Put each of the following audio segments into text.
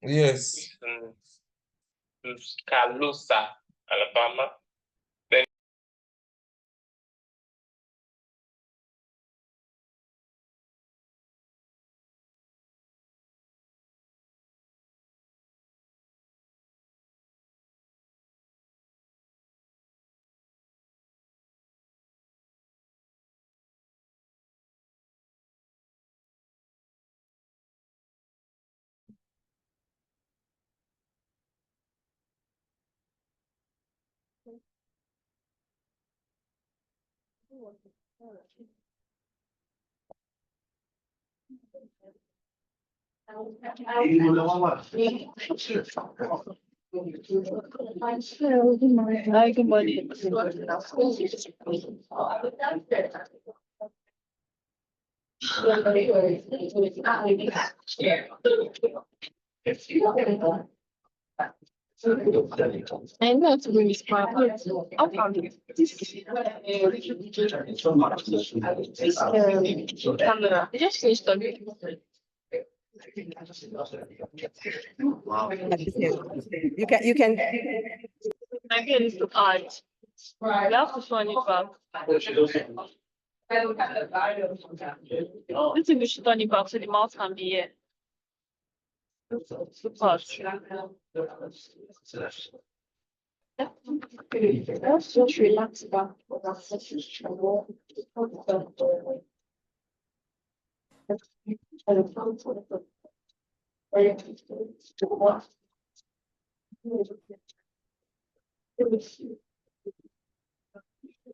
Yes. Tuscaloosa, Alabama. Then Hi, good morning. I know to bring this part. I'll find it. Camera. I just finished on it. You can. I get it to art. You have to find it back. This thing we should turn it back so the mouse can be here. Two parts. Let's just relax back. Good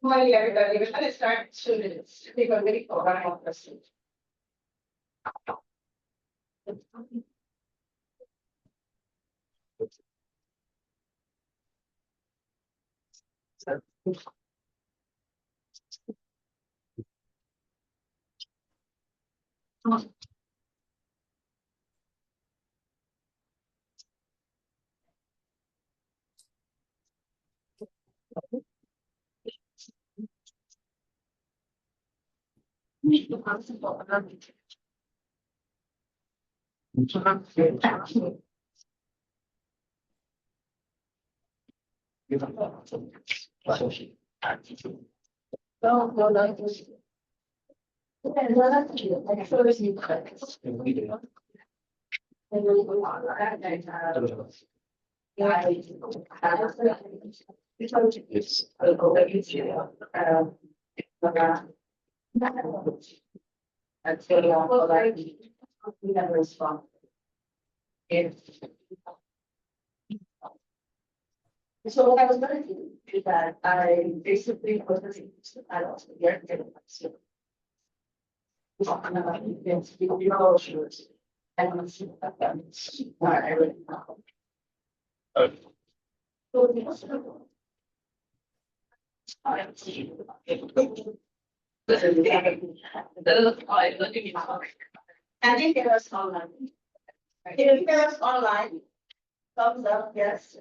morning, everybody. We're going to start in 2 minutes. I think we're ready for one more question. So what I was going to do is that I basically was going to use the titles of your information. Talking about events, cultures, and let's see what that means. I really know. And you hear us online. Can you hear us online? Thumbs up, yes.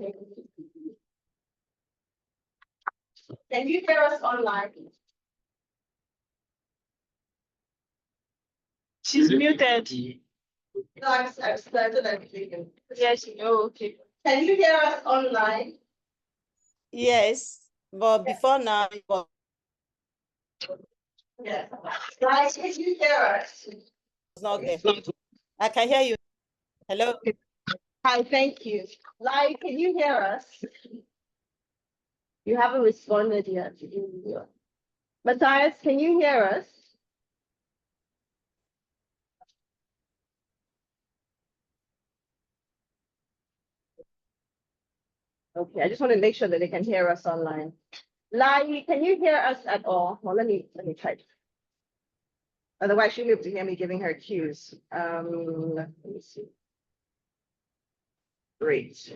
Can you hear us online? She's muted. No, I've started everything. Yes, okay. Can you hear us online? Yes, but before now, Yes. Guys, can you hear us? it's not there. I can hear you. Hello. Hi, thank you. Lai, can you hear us? You haven't responded yet. Matthias, can you hear us? Okay, I just want to make sure that they can hear us online. Lai, can you hear us at all? Well, let me try. Otherwise, she'll be able to hear me giving her cues. Let me see. Great.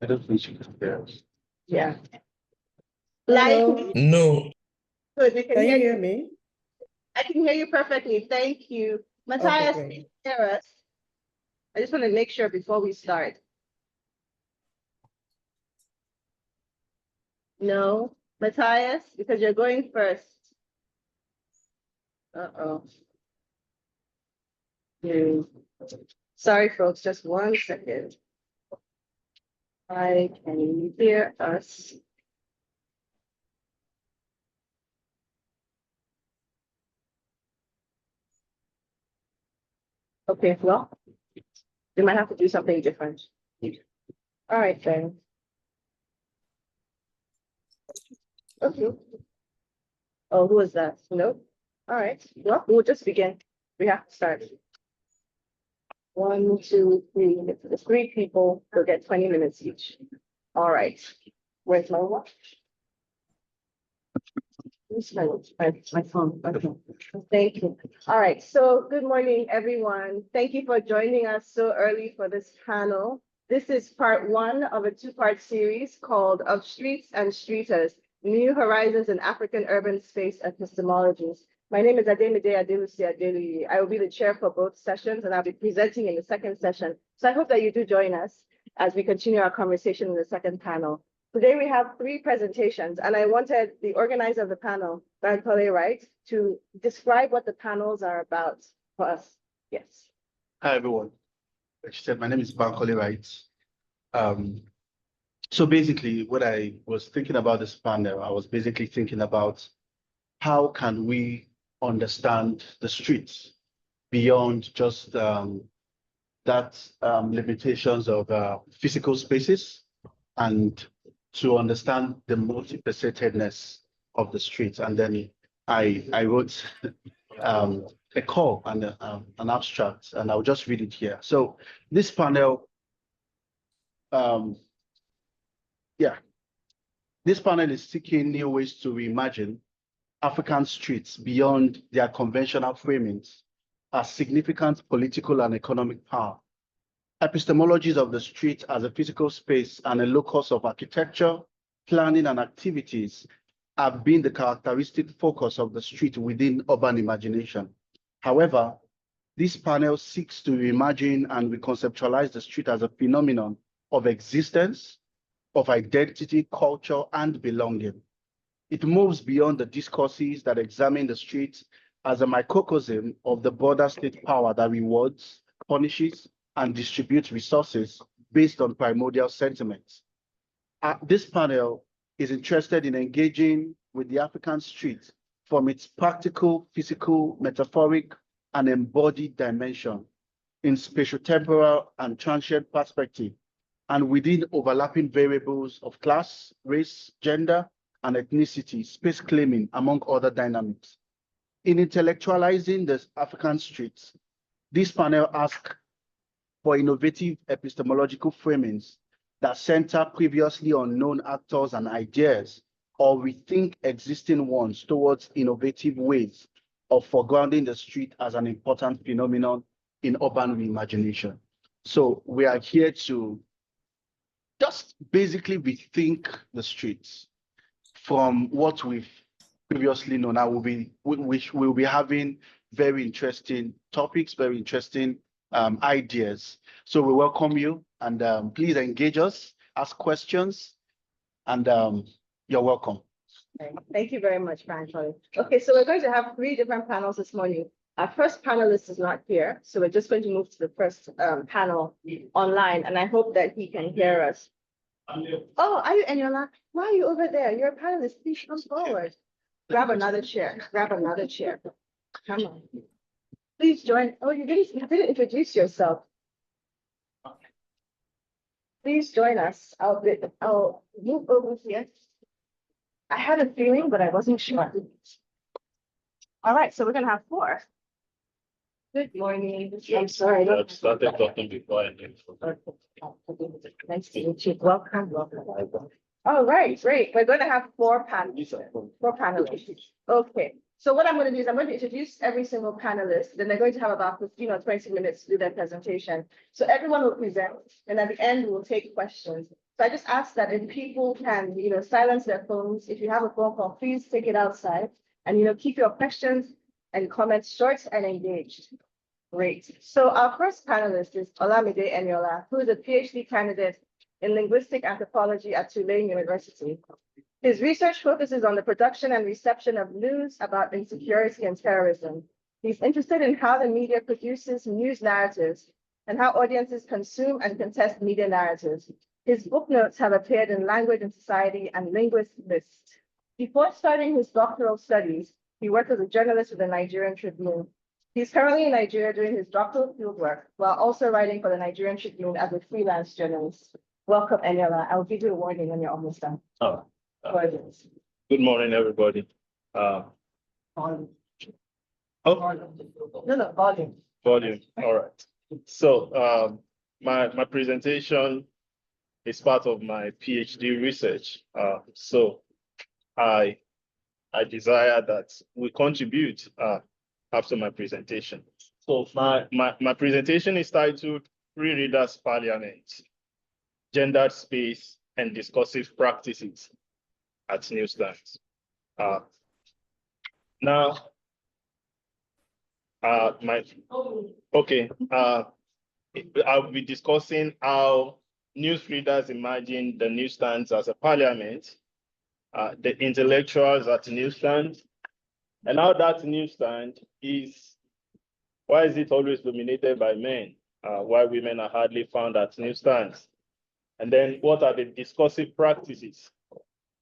I don't think she can hear us. Yeah. Hello. Lai, No. good, we can Can hear you you. hear me? I can hear you perfectly. Thank you. Matthias, great. can you hear us? I just want to make sure before we start. No, Matthias, because you're going first. Uh-oh. Sorry, folks, just 1 second. Can you hear us? Okay, well, we might have to do something different. All right, then. Okay. Oh, who was that? Nope. All right, well, we'll just begin. We have to start. 1, 2, 3. The 3 people will get 20 minutes each. All right. Where's my watch? Where's my phone? Okay. Thank you. All right. So good morning, everyone. Thank you for joining us so early for this panel. This is part 1 of a 2-part series called Of Streets and Streeters, New Horizons in African Urban Space Epistemologies. My name is Ademide Adelusi Adeluyi. I will be the chair for both sessions, and I'll be presenting in the second session. So I hope that you do join us as we continue our conversation in the second panel. Today we have 3 presentations, and I wanted the organizer of the panel, Bankole Wright, to describe what the panels are about for us. Yes. Hi, everyone. Like she said, my name is Bankole Wright. So basically, what I was thinking about this panel, I was basically thinking about how can we understand the streets beyond just limitations of physical spaces, and to understand the multifacetedness of the streets. And then I wrote a call and an abstract, and I'll just read it here. So this panel, this panel is seeking new ways to reimagine African streets beyond their conventional framings as significant political and economic power. Epistemologies of the street as a physical space and a locus of architecture, planning, and activities have been the characteristic focus of the street within urban imagination. However, this panel seeks to reimagine and reconceptualize the street as a phenomenon of existence, of identity, culture, and belonging. It moves beyond the discourses that examine the street as a microcosm of the border state power that rewards, punishes, and distributes resources based on primordial sentiments. This panel is interested in engaging with the African street from its practical, physical, metaphoric, and embodied dimension in spatiotemporal and transient perspective, and within overlapping variables of class, race, gender, and ethnicity, space claiming, among other dynamics. In intellectualizing the African streets, this panel asks for innovative epistemological framings that center previously unknown actors and ideas, or rethink existing ones towards innovative ways of foregrounding the street as an important phenomenon in urban reimagination. So we are here to just basically rethink the streets from what we've previously known. We'll be having very interesting topics, very interesting ideas. So we welcome you, and please engage us, ask questions, and you're welcome. Okay. Thank you very much, Bankole. Okay, so we're going to have 3 different panels this morning. Our first panelist is not here, so we're just going to move to the first panel online, and I hope that he can hear us. Oh, are you, Eniola? Why are you over there? You're a panelist. Please come forward. Grab another chair. Grab another chair. Come on. Please join. Oh, you didn't introduce yourself. Please join us. I'll move over here. I had a feeling, but I wasn't sure. All right, so we're gonna have 4. Good morning. I'm sorry. I don't- I've started talking before I knew. Nice to meet you. Welcome. All right, great. We're going to have 4 panelists. Okay. So what I'm going to do is I'm going to introduce every single panelist. Then they're going to have about 15 or 20 minutes to do their presentation. So everyone will present, and at the end we'll take questions. So I just ask that if people can, silence their phones. If you have a phone call, please take it outside, and keep your questions and comments short and engaged. Great. So our first panelist is Olamide Eniola, who is a PhD candidate in linguistic anthropology at Tulane University. His research focuses on the production and reception of news about insecurity and terrorism. He's interested in how the media produces news narratives and how audiences consume and contest media narratives. His book notes have appeared in Language and Society and Linguist List. Before starting his doctoral studies, he worked as a journalist with the Nigerian Tribune. He's currently in Nigeria doing his doctoral fieldwork while also writing for the Nigerian Tribune as a freelance journalist. Welcome, Eniola. I'll give you a warning when you're almost done. Good morning, everybody. Volume. Oh, No, volume. volume. All right. So my presentation is part of my PhD research. So I desire that we contribute after my presentation. So my presentation is titled Free Readers Parliament, Gendered Space and Discursive Practices at Newsstands. Now, I'll be discussing how newsreaders imagine the newsstands as a parliament, the intellectuals at newsstands, and how that newsstand why is it always dominated by men? Why women are hardly found at newsstands? And then what are the discursive practices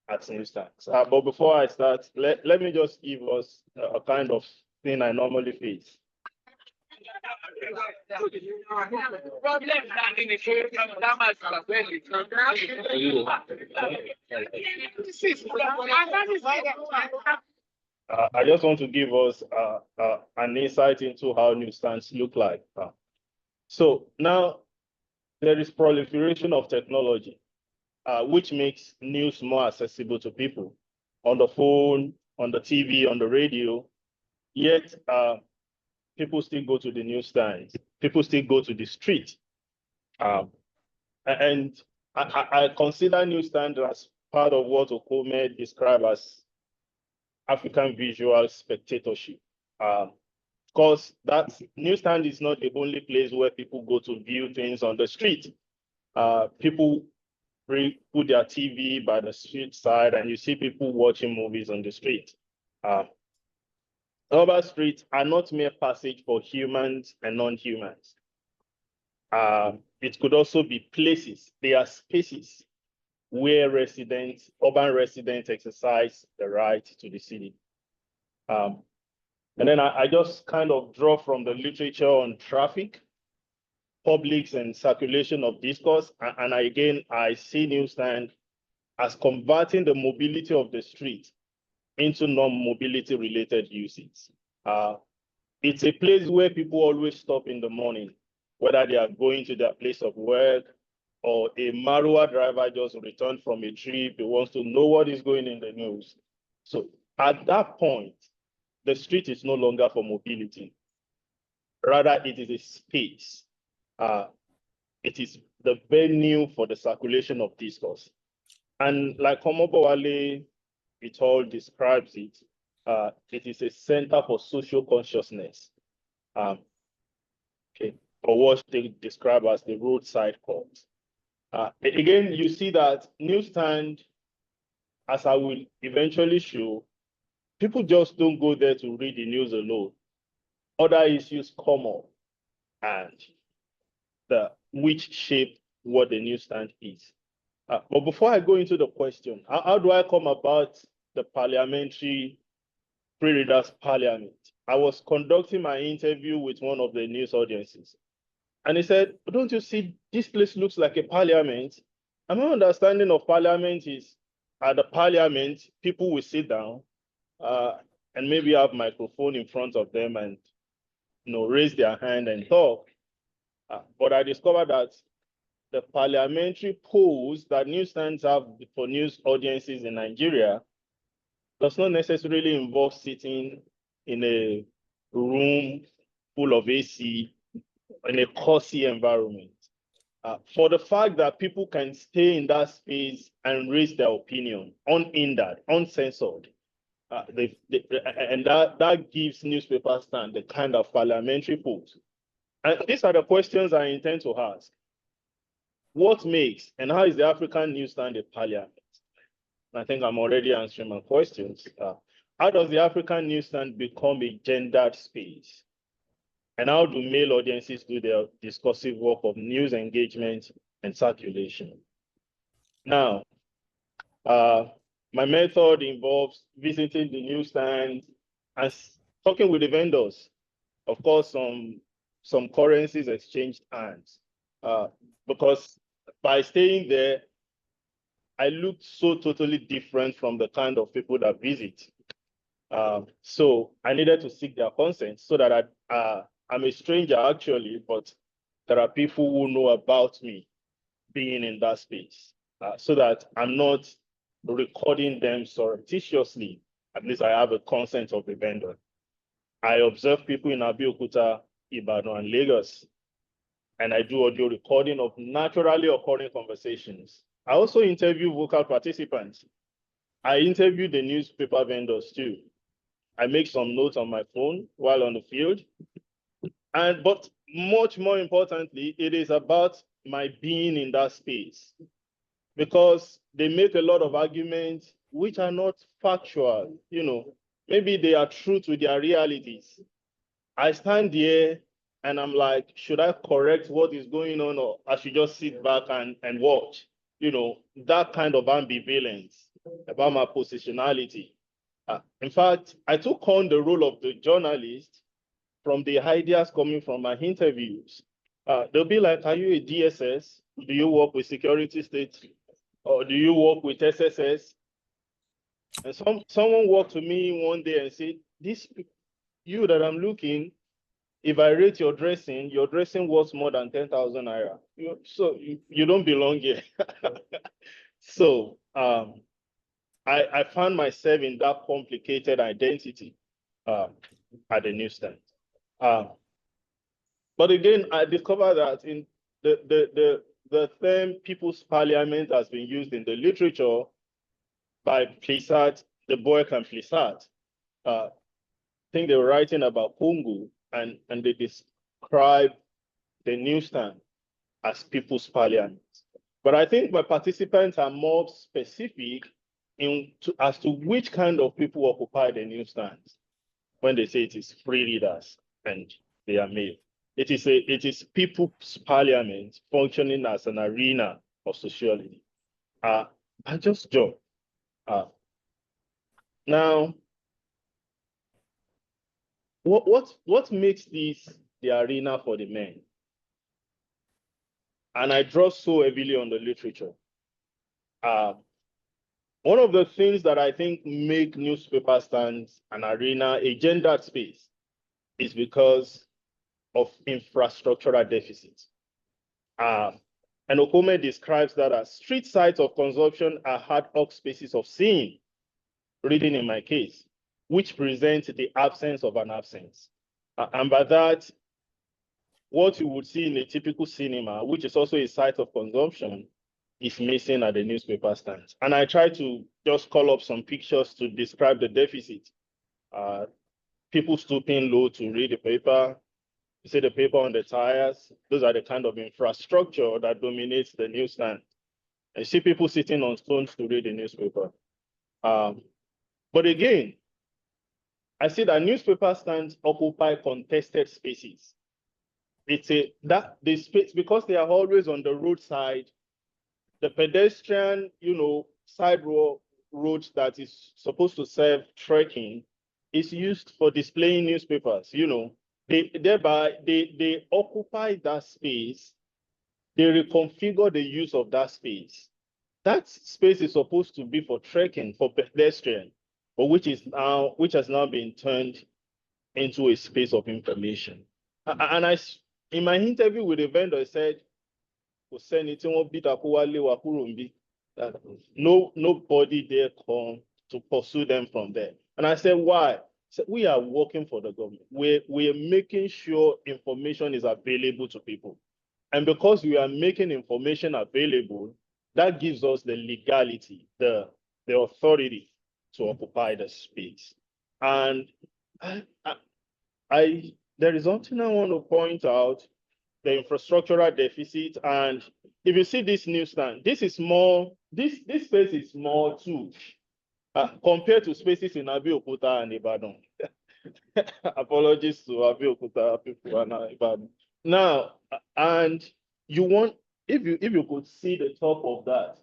at newsstands? But before I start, let me just give us a kind of thing I normally face. I just want to give us an insight into how newsstands look like. So now there is proliferation of technology, which makes news more accessible to people on the phone, on the TV, on the radio. Yet people still go to the newsstands. People still go to the street. And I consider newsstands as part of what Okome described as African visual spectatorship. Because that newsstand is not the only place where people go to view things on the street. People put their TV by the street side and you see people watching movies on the street. Urban streets are not mere passage for humans and non-humans. It could also be places. They are spaces where urban residents exercise the right to the city. And then I just kind of draw from the literature on traffic, publics and circulation of discourse. And I see newsstand as converting the mobility of the street into non-mobility related uses. It's a place where people always stop in the morning, whether they are going to their place of work or a Marua driver just returned from a trip, he wants to know what is going in the news. So at that point, the street is no longer for mobility. Rather, it is a space. It is the venue for the circulation of discourse. And like Omobowale, it all describes it. It is a center for social consciousness. Or what they describe as the roadside court. Again, you see that newsstand, as I will eventually show, people just don't go there to read the news alone. Other issues come up and which shape what the newsstand is. But before I go into the question, how do I come about the parliamentary Free Readers Parliament? I was conducting my interview with one of the news audiences. And he said, don't you see, this place looks like a parliament? And my understanding of parliament is at the parliament, people will sit down and maybe have a microphone in front of them and raise their hand and talk. But I discovered that the parliamentary polls that newsstands have for news audiences in Nigeria does not necessarily involve sitting in a room full of AC in a cozy environment. For the fact that people can stay in that space and raise their opinion unhindered, uncensored, And that gives newspaper stand the kind of parliamentary post. And these are the questions I intend to ask. What makes and how is the African newsstand a parliament? I think I'm already answering my questions. How does the African newsstand become a gendered space? And how do male audiences do their discursive work of news engagement and circulation? Now, my method involves visiting the newsstand and talking with the vendors. Of course, some currencies exchanged hands, because by staying there, I looked so totally different from the kind of people that visit. So I needed to seek their consent so that I'm a stranger actually, but there are people who know about me being in that space, so that I'm not recording them surreptitiously. At least I have a consent of the vendor. I observe people in Abeokuta, Ibadan, and Lagos, and I do audio recording of naturally occurring conversations. I also interview vocal participants. I interview the newspaper vendors too. I make some notes on my phone while on the field. But much more importantly, it is about my being in that space, because they make a lot of arguments which are not factual. Maybe they are true to their realities. I stand here and I'm like, should I correct what is going on, or I should just sit back and watch? That kind of ambivalence about my positionality. In fact, I took on the role of the journalist from the ideas coming from my interviews. They'll be like, are you a DSS? Do you work with security state? Or do you work with SSS? And someone walked to me one day and said, you that I'm looking, if I rate your dressing worth more than 10,000 naira. So you don't belong here. So I found myself in that complicated identity at the newsstand. But again, I discovered that in the term People's Parliament has been used in the literature by Plissat, the boy and Plissat. I think they were writing about Congo, and they describe the newsstand as People's Parliament. But I think my participants are more specific as to which kind of people occupy the newsstands when they say it is free readers and they are male. It is People's Parliament functioning as an arena of sociology. I just joke. Now, what makes this the arena for the men? And I draw so heavily on the literature. One of the things that I think make newspaper stands an arena, a gendered space, is because of infrastructural deficits. And Okome describes that as street sites of consumption are ad hoc spaces of seeing, reading in my case, which present the absence of an absence. And by that, what you would see in a typical cinema, which is also a site of consumption, is missing at the newspaper stands. And I try to just call up some pictures to describe the deficit. People stooping low to read the paper. You see the paper on the tires. Those are the kind of infrastructure that dominates the newsstand. And you see people sitting on stones to read the newspaper. But again, I see that newspaper stands occupy contested spaces. The space, because they are always on the roadside, the pedestrian, sidewalk road that is supposed to serve trekking is used for displaying newspapers. They occupy that space. They reconfigure the use of that space. That space is supposed to be for trekking, for pedestrian, but which has now been turned into a space of information. And in my interview with the vendor, I said, nobody dare come to pursue them from there. And I said, why? So we are working for the government. We're making sure information is available to people. And because we are making information available, that gives us the legality, the authority to occupy the space. And there is something I want to point out, the infrastructural deficit. And if you see this newsstand, this is small, this space is small too, compared to spaces in Abeokuta and Ibadan. Apologies to Abeokuta people and Ibadan. Now, and you want, if you could see the top of that,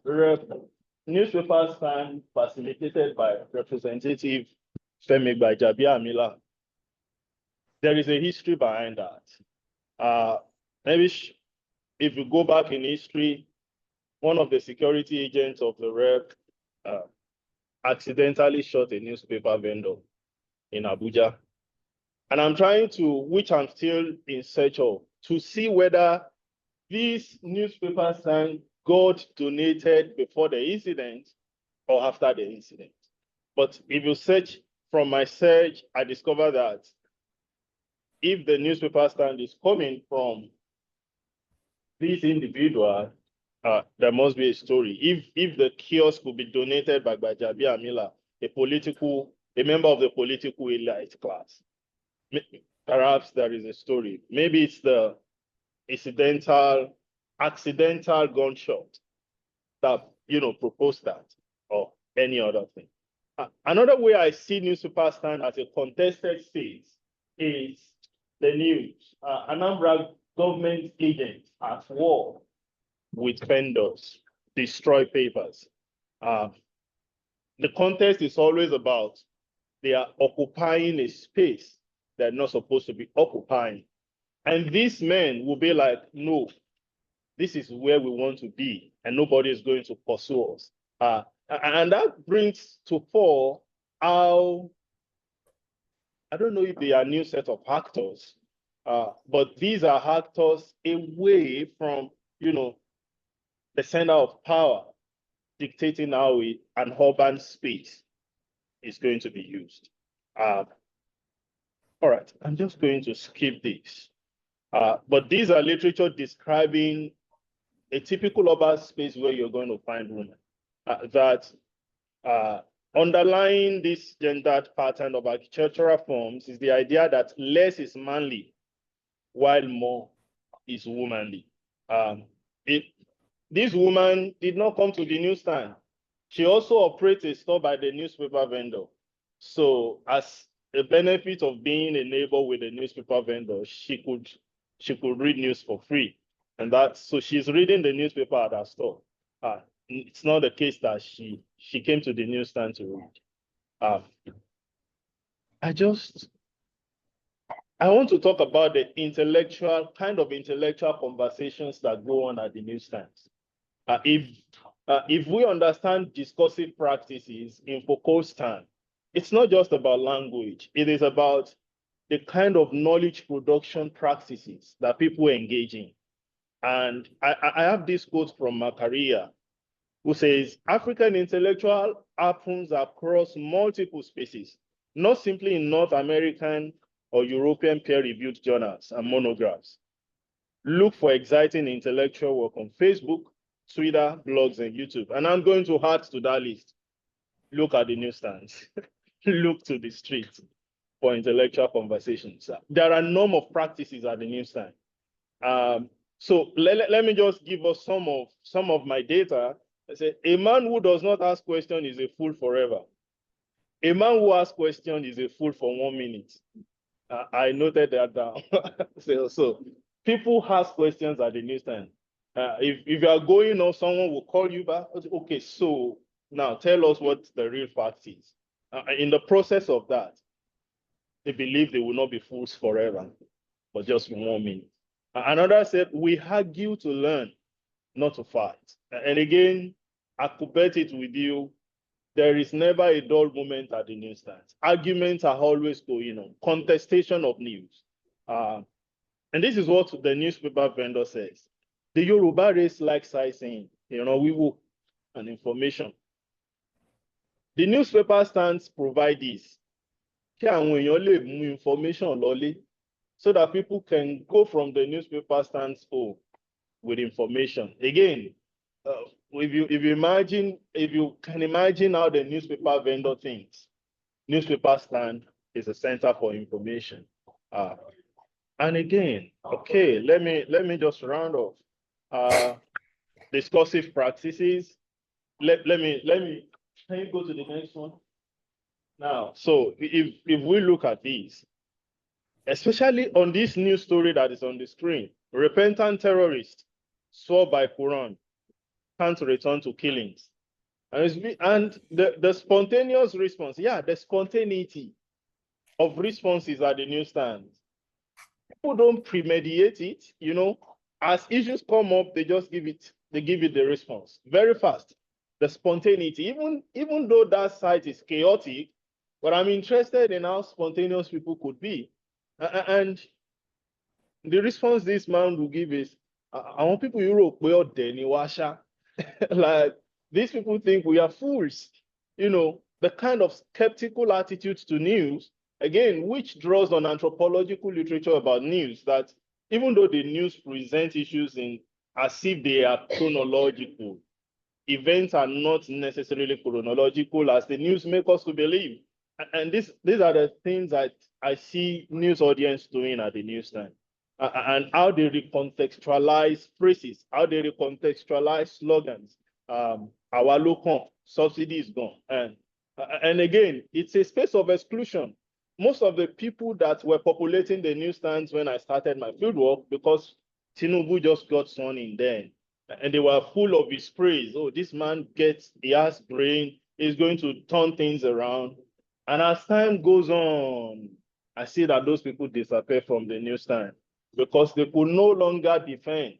newspaper stand facilitated by Representative Femi Gbajabiamila. There is a history behind that. Maybe if you go back in history, one of the security agents of the rep accidentally shot a newspaper vendor in Abuja. And I'm trying to, which I'm still in search of, to see whether this newspaper stand got donated before the incident or after the incident. But if you search, from my search, I discovered that if the newspaper stand is coming from this individual, there must be a story. If the kiosk could be donated by Gbajabiamila, a member of the political elite class, perhaps there is a story. Maybe it's the accidental gunshot that proposed that, or any other thing. Another way I see newspaper stand as a contested space is the news. Anambra government agents at war with vendors, destroy papers. The contest is always about they are occupying a space they're not supposed to be occupying. And these men will be like, no, this is where we want to be, and nobody is going to pursue us. And that brings to fore how, I don't know if they are a new set of actors, but these are actors away from, the center of power, dictating how an urban space is going to be used. All right, I'm just going to skip this. But these are literature describing a typical urban space where you're going to find women. Underlying this gendered pattern of architectural forms is the idea that less is manly, while more is womanly. This woman did not come to the newsstand. She also operates a store by the newspaper vendor. So as a benefit of being a neighbor with a newspaper vendor, she could read news for free. And so she's reading the newspaper at her store. It's not the case that she came to the newsstand to read. I want to talk about the intellectual conversations that go on at the newsstands. If we understand discursive practices in Foucault's time, it's not just about language. It is about the kind of knowledge production practices that people engage in. And I have this quote from Macaria, who says, African intellectual happens across multiple spaces, not simply in North American or European peer-reviewed journals and monographs. Look for exciting intellectual work on Facebook, Twitter, blogs, and YouTube. And I'm going to add to that list. Look at the newsstands. Look to the streets for intellectual conversations. There are a number of practices at the newsstand. So let me just give us some of my data. I say, a man who does not ask questions is a fool forever. A man who asks questions is a fool for 1 minute. I noted that down. so people ask questions at the newsstand. If you are going or someone will call you back, okay, so now tell us what the real fact is. In the process of that, they believe they will not be fools forever, but just for 1 minute. Another said, we argue to learn, not to fight. And again, I could bet it with you, there is never a dull moment at the newsstands. Arguments are always going on, contestation of news. And this is what the newspaper vendor says. The Yoruba race likes sightseeing, we will, and information. The newspaper stands provide this. Information so that people can go from the newspaper stands with information. Again, if you can imagine how the newspaper vendor thinks, newspaper stand is a center for information. And again, okay, let me just round off. Discursive practices. Let me can you go to the next one? Now, so if we look at these, especially on this new story that is on the screen, repentant terrorist swore by Quran can't return to killings. And the spontaneous response, yeah, the spontaneity of responses at the newsstands. People don't premeditate it, you know. As issues come up, they just give it the response very fast. The spontaneity, even though that site is chaotic, but I'm interested in how spontaneous people could be. And the response this man will give is, I want people Europe where Denny Washa. Like these people think we are fools, you know, the kind of skeptical attitude to news, again, which draws on anthropological literature about news, that even though the news presents issues in as if they are chronological, events are not necessarily chronological as the news make us to believe. And these are the things that I see news audience doing at the newsstand. And how they recontextualize phrases, how they recontextualize slogans. Our local subsidy is gone. And again, it's a space of exclusion. Most of the people that were populating the newsstands when I started my fieldwork, because Tinubu just got sworn in then, and they were full of his praise. Oh, this man he has brain, he's going to turn things around. And as time goes on, I see that those people disappear from the newsstand because they could no longer defend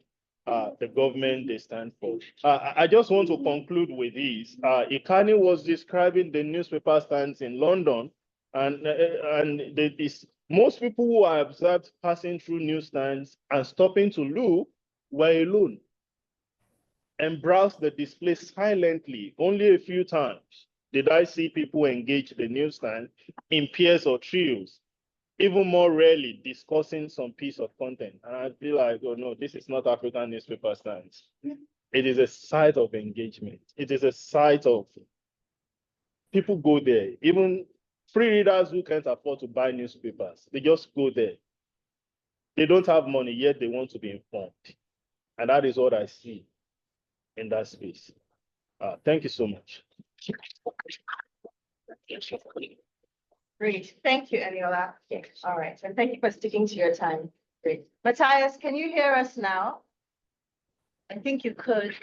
the government they stand for. I just want to conclude with this. Ikani was describing the newspaper stands in London, and most people who are observed passing through newsstands and stopping to look were alone and browse the display silently. Only a few times did I see people engage the newsstand in pairs or trios, even more rarely discussing some piece of content. And I feel like, oh no, this is not African newspaper stands. It is a site of engagement. It is a site of people go there. Even free readers who can't afford to buy newspapers, they just go there. They don't have money, yet they want to be informed. And that is what I see in that space. Thank you so much. Great. Thank you, Eniola. All right. And thank you for sticking to your time. Great. Matthias, can you hear us now? I think you could.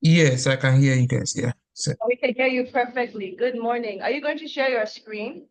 Yes, I can hear you guys. Yeah. So, We can hear you perfectly. Good morning. Are you going to share your screen?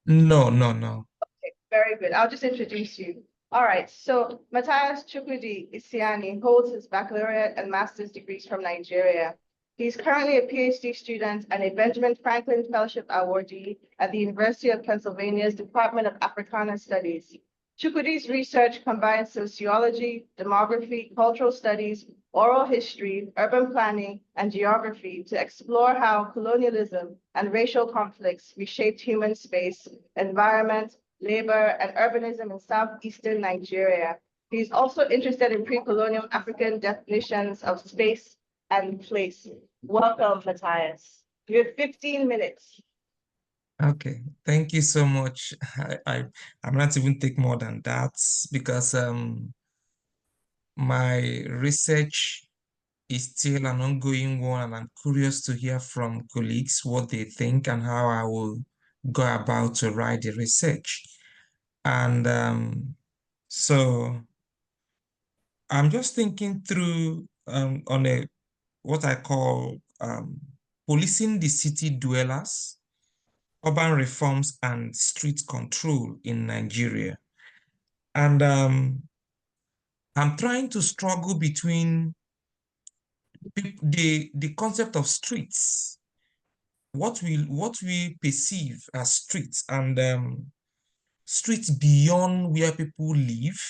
no. Okay, very good. I'll just introduce you. All right. So Matthias Chukwudi Isiani holds his baccalaureate and master's degrees from Nigeria. He's currently a PhD student and a Benjamin Franklin Fellowship awardee at the University of Pennsylvania's Department of Africana Studies. Chukwudi's research combines sociology, demography, cultural studies, oral history, urban planning, and geography to explore how colonialism and racial conflicts reshaped human space, environment, labor, and urbanism in southeastern Nigeria. He's also interested in pre-colonial African definitions of space and place. Welcome, Matthias. You have 15 minutes. Okay. Thank you so much. I'm not even take more than that because my research is still an ongoing one, and I'm curious to hear from colleagues what they think and how I will go about to write the research. And so I'm just thinking through on what I call policing the city dwellers, urban reforms, and street control in Nigeria. And I'm trying to struggle between the concept of streets, what we perceive as streets, and streets beyond where people live.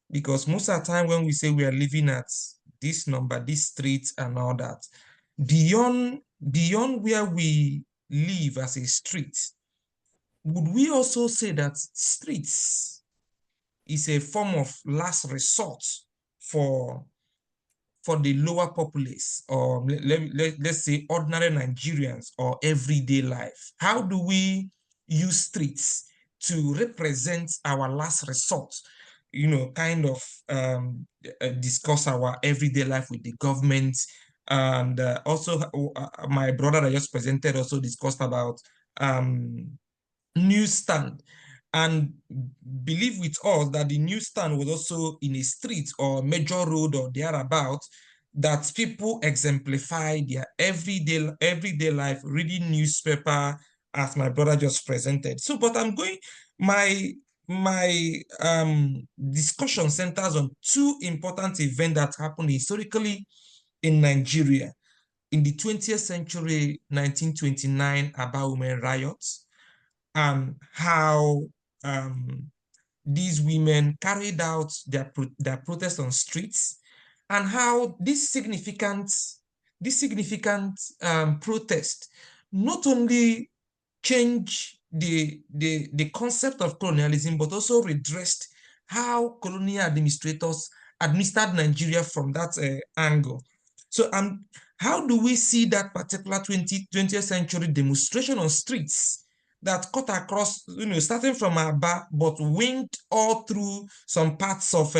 Because most of the time when we say we are living at this number, this street and all that, beyond where we live as a street, would we also say that streets is a form of last resort for for the lower populace, or let's say ordinary Nigerians or everyday life? How do we use streets to represent our last resort? You know, kind of discuss our everyday life with the government. And also my brother that just presented also discussed about newsstand, and believe with us that the newsstand was also in a street or major road or thereabout, that people exemplify their everyday life reading newspaper, as my brother just presented. So, but I'm going, my discussion centers on two important events that happened historically in Nigeria in the 20th century, 1929, about women riots, and how these women carried out their protest on streets, and how this significant protest not only changed the concept of colonialism, but also redressed how colonial administrators administered Nigeria from that angle. So how do we see that particular 20th century demonstration on streets that cut across, starting from Aba, but winged all through some parts of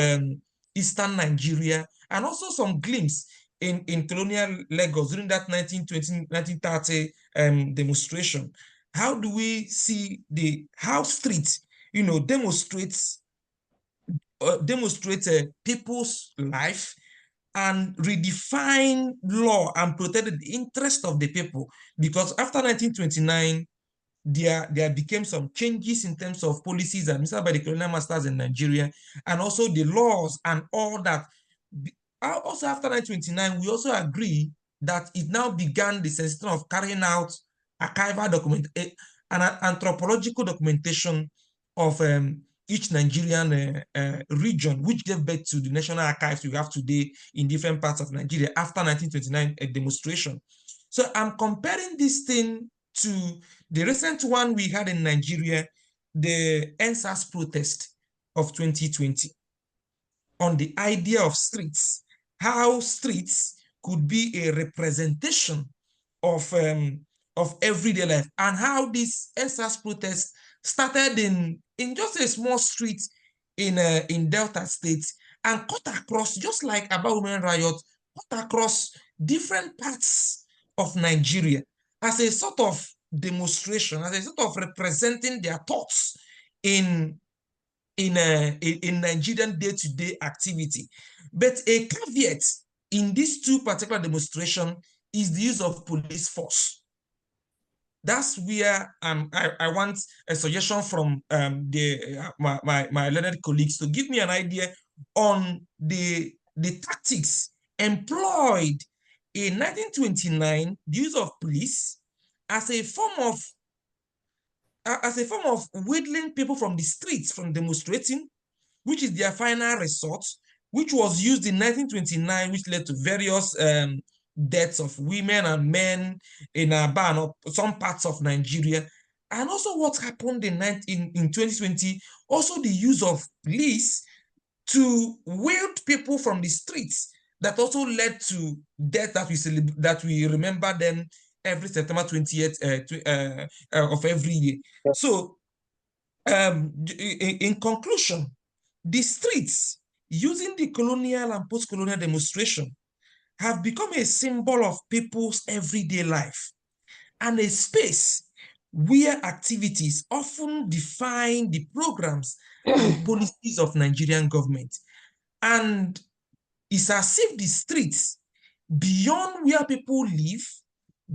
eastern Nigeria, and also some glimpse in colonial Lagos during that 1920, 1930 demonstration? How do we see how streets, demonstrates people's life and redefine law and protect the interest of the people? Because after 1929, there became some changes in terms of policies administered by the colonial masters in Nigeria, and also the laws and all that. Also after 1929, we also agree that it now began the system of carrying out archival document, an anthropological documentation of each Nigerian region, which gave birth to the national archives we have today in different parts of Nigeria after 1929 demonstration. So I'm comparing this thing to the recent one we had in Nigeria, the NSAS protest of 2020, on the idea of streets, how streets could be a representation of everyday life, and how this NSAS protest started in just a small street in Delta State, and cut across, just like about women riot, cut across different parts of Nigeria as a sort of demonstration, as a sort of representing their thoughts in Nigerian day-to-day activity. But a caveat in these two particular demonstrations is the use of police force. That's where I want a suggestion from my learned colleagues to give me an idea on the tactics employed in 1929, the use of police as a form of wheedling people from the streets from demonstrating, which is their final resort, which was used in 1929, which led to various deaths of women and men in Aba or some parts of Nigeria. And also what happened in 2020, also the use of police to wield people from the streets, that also led to death that we remember them every September 20th of every year. So in conclusion, the streets, using the colonial and post-colonial demonstration, have become a symbol of people's everyday life and a space where activities often define the programs and policies of Nigerian government. And it's as if the streets, beyond where people live,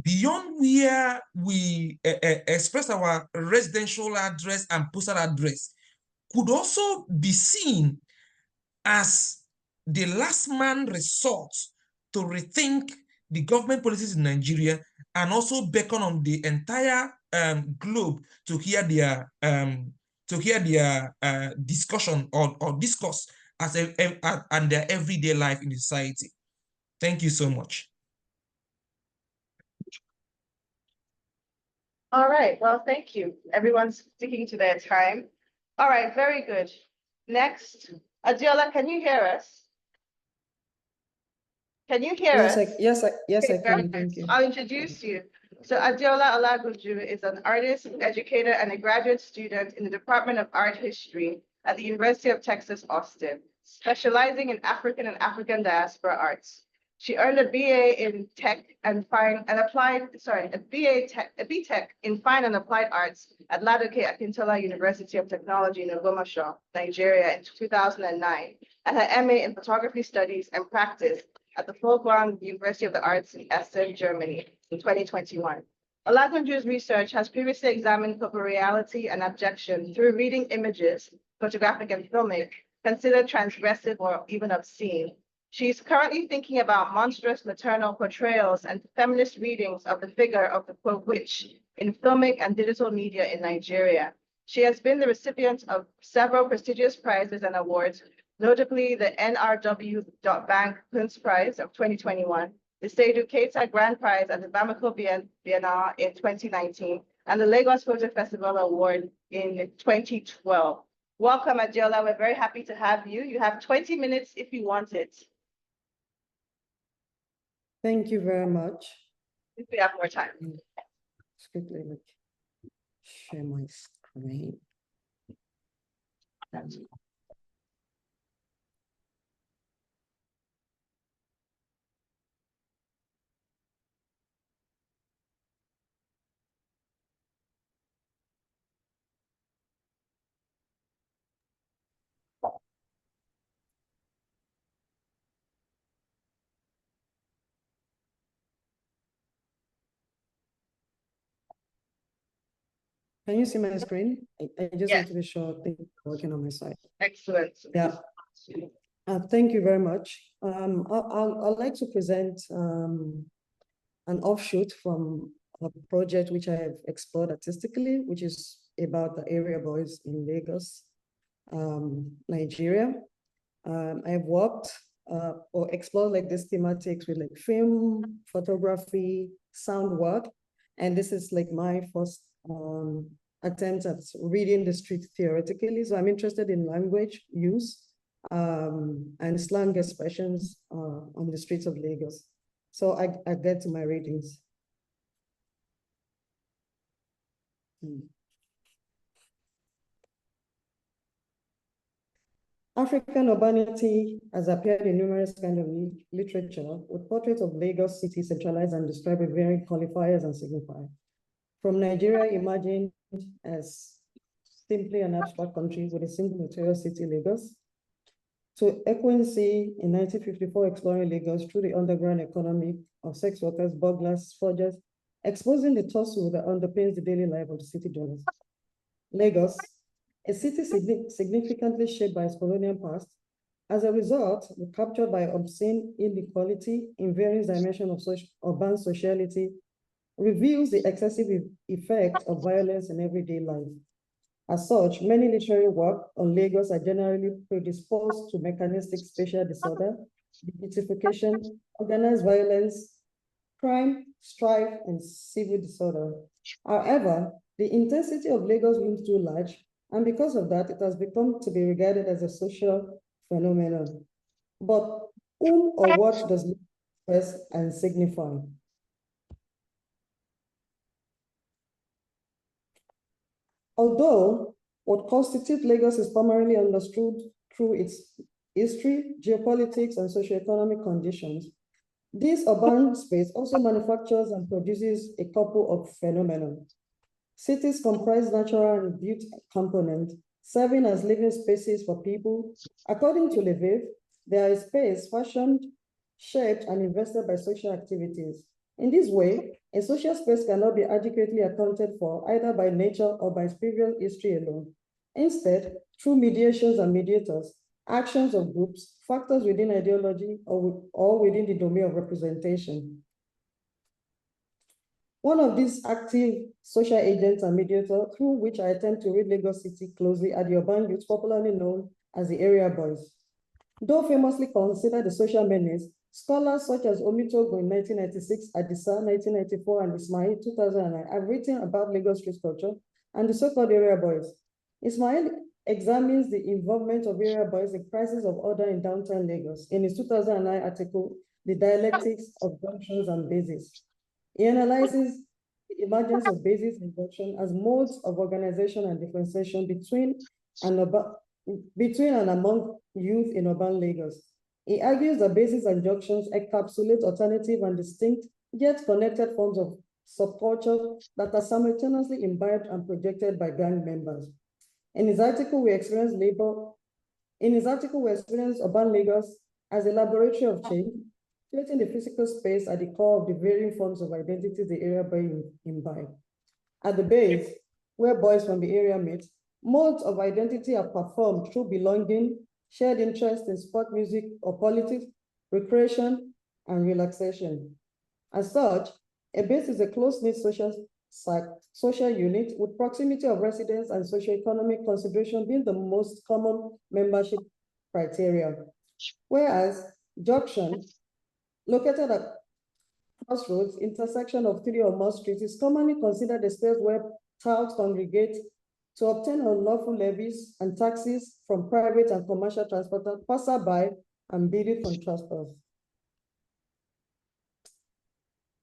beyond where we express our residential address and postal address, could also be seen as the last man resort to rethink the government policies in Nigeria, and also beckon on the entire globe to hear their discussion or discourse as and their everyday life in society. Thank you so much. All right, well, thank you. Everyone's sticking to their time. All right, very good. Next, Adiola, can you hear us? Can you hear Yes, us? yes, I Okay, very can. Thank nice. you. I'll introduce you. So Adiola Olagunju is an artist, educator, and a graduate student in the Department of Art History at the University of Texas, Austin, specializing in African and African diaspora arts. She earned a BA in Tech and Fine and applied, sorry, a BTech in Fine and Applied Arts at Ladoke Akintola University of Technology in Ogbomoso, Nigeria in 2009, and her MA in Photography Studies and Practice at the Folkwang University of the Arts in Essen, Germany in 2021. Olagunju's research has previously examined corporeality and abjection through reading images, photographic and filmic, considered transgressive or even obscene. She is currently thinking about monstrous maternal portrayals and feminist readings of the figure of the quote witch in filmic and digital media in Nigeria. She has been the recipient of several prestigious prizes and awards, notably the NRW. Bank Kunst Prize of 2021, the Seydou Keita Grand Prize at the Bamako Biennale in 2019, and the Lagos Photo Festival Award in 2012. Welcome, Adiola. We're very happy to have you. You have 20 minutes if you want it. Thank you very much. If we have more time. Let's quickly share my screen. Can you see my screen? I just Yes. want to be sure things are working on my side. Excellent. Yeah. Thank you very much. I'd like to present an offshoot from a project which I have explored artistically, which is about the area boys in Lagos, Nigeria. I've worked or explored like these thematics with like film, photography, sound work, and this is like my first attempt at reading the street theoretically. So I'm interested in language use and slang expressions on the streets of Lagos. So I get to my readings. African urbanity has appeared in numerous kinds of literature, with portraits of Lagos city centralized and described with varying qualifiers and signifiers. From Nigeria imagined as simply an abstract country with a single material city, Lagos, to Equincy in 1954 exploring Lagos through the underground economy of sex workers, burglars, forgers, exposing the tussle that underpins the daily life of the city dwellers. Lagos, a city significantly shaped by its colonial past, as a result, captured by obscene inequality in various dimensions of urban sociality, reveals the excessive effect of violence in everyday life. As such, many literary work on Lagos are generally predisposed to mechanistic spatial disorder, digitification, organized violence, crime, strife, and civil disorder. However, the intensity of Lagos looms too large, and because of that, it has become to be regarded as a social phenomenon. But whom or what does Lagos express and signify? Although what constitutes Lagos is primarily understood through its history, geopolitics, and socioeconomic conditions, this urban space also manufactures and produces a couple of phenomena. Cities comprise natural and built components, serving as living spaces for people. According to Lviv, there is space fashioned, shaped, and invested by social activities. In this way, a social space cannot be adequately accounted for either by nature or by its previous history alone. Instead, through mediations and mediators, actions of groups, factors within ideology, or within the domain of representation. One of these active social agents and mediators through which I attempt to read Lagos City closely are the urban youths popularly known as the area boys. Though famously considered the social menace, scholars such as Omitogo in 1996, Adisa 1994, and Ismail 2009 have written about Lagos street culture and the so-called area boys. Ismail examines the involvement of area boys in crisis of order in downtown Lagos in his 2009 article, the dialectics of junctions and bases. He analyzes the emergence of bases and junction as modes of organization and differentiation between and among youth in urban Lagos. He argues that bases and junctions encapsulate alternative and distinct, yet connected forms of subculture that are simultaneously imbibed and projected by gang members. In his article, we experience urban Lagos as a laboratory of change, creating the physical space at the core of the varying forms of identity the area boys imbibe. At the base, where boys from the area meet, modes of identity are performed through belonging, shared interest in sport, music, or politics, recreation, and relaxation. As such, a base is a close-knit social unit with proximity of residence and socioeconomic consideration being the most common membership criteria. Whereas junction, located at crossroads, intersection of 3 or more streets, is commonly considered a space where touts congregate to obtain unlawful levies and taxes from private and commercial transporters, passerby, and bidding from transporters.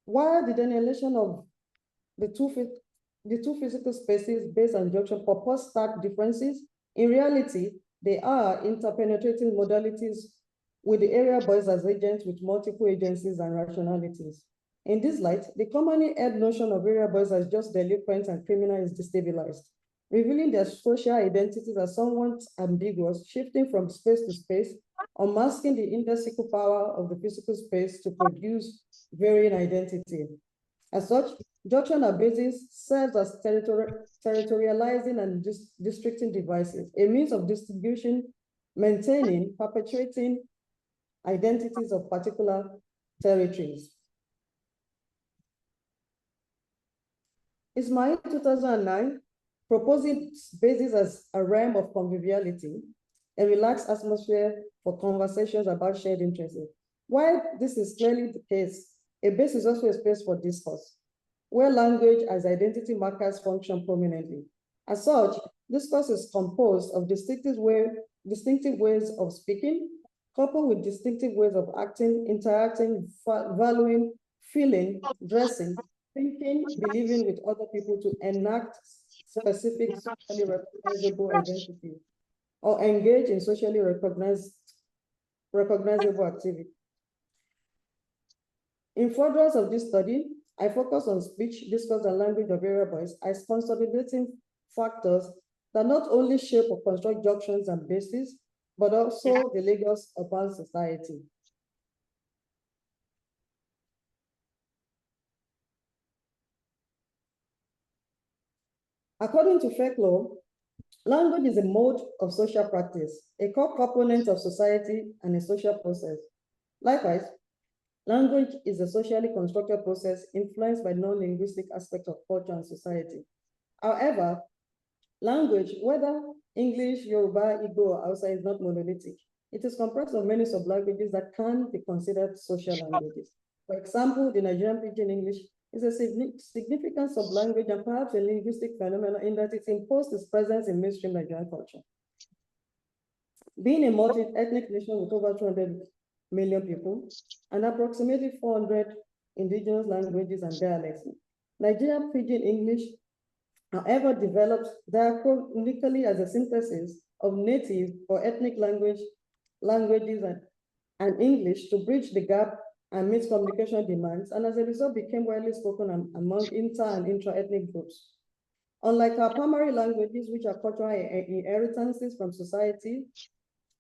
While the delineation of the two physical spaces based on junction purpose stark differences, in reality, they are interpenetrating modalities with the area boys as agents with multiple agencies and rationalities. In this light, the commonly held notion of area boys as just delinquent and criminal is destabilized, revealing their social identities as somewhat ambiguous, shifting from space to space, unmasking the indexable power of the physical space to produce varying identity. As such, junction and bases serves as territorializing and districting devices, a means of distribution, maintaining, perpetuating identities of particular territories. Ismail, 2009, proposing bases as a realm of conviviality, a relaxed atmosphere for conversations about shared interests. While this is clearly the case, a base is also a space for discourse, where language as identity markers function prominently. As such, discourse is composed of distinctive ways of speaking, coupled with distinctive ways of acting, interacting, valuing, feeling, dressing, thinking, believing with other people to enact specific socially recognizable identity, or engage in socially recognizable activity. In furtherance of this study, I focus on speech, discourse, and language of area boys as consolidating factors that not only shape or construct junctions and bases, but also the Lagos urban society. According to Feklo, language is a mode of social practice, a core component of society and a social process. Likewise, language is a socially constructed process influenced by non-linguistic aspects of culture and society. However, language, whether English, Yoruba, Igbo, or Hausa, is not monolithic. It is comprised of many sub-languages that can be considered social languages. For example, the Nigerian Pidgin English is a significant sub-language and perhaps a linguistic phenomenon in that it imposed its presence in mainstream Nigerian culture. Being a multi-ethnic nation with over 200 million people and approximately 400 indigenous languages and dialects, Nigerian Pidgin English, however, developed diachronically as a synthesis of native or ethnic languages and English to bridge the gap and meet communication demands, and as a result became widely spoken among inter and intra-ethnic groups. Unlike our primary languages, which are cultural inheritances from society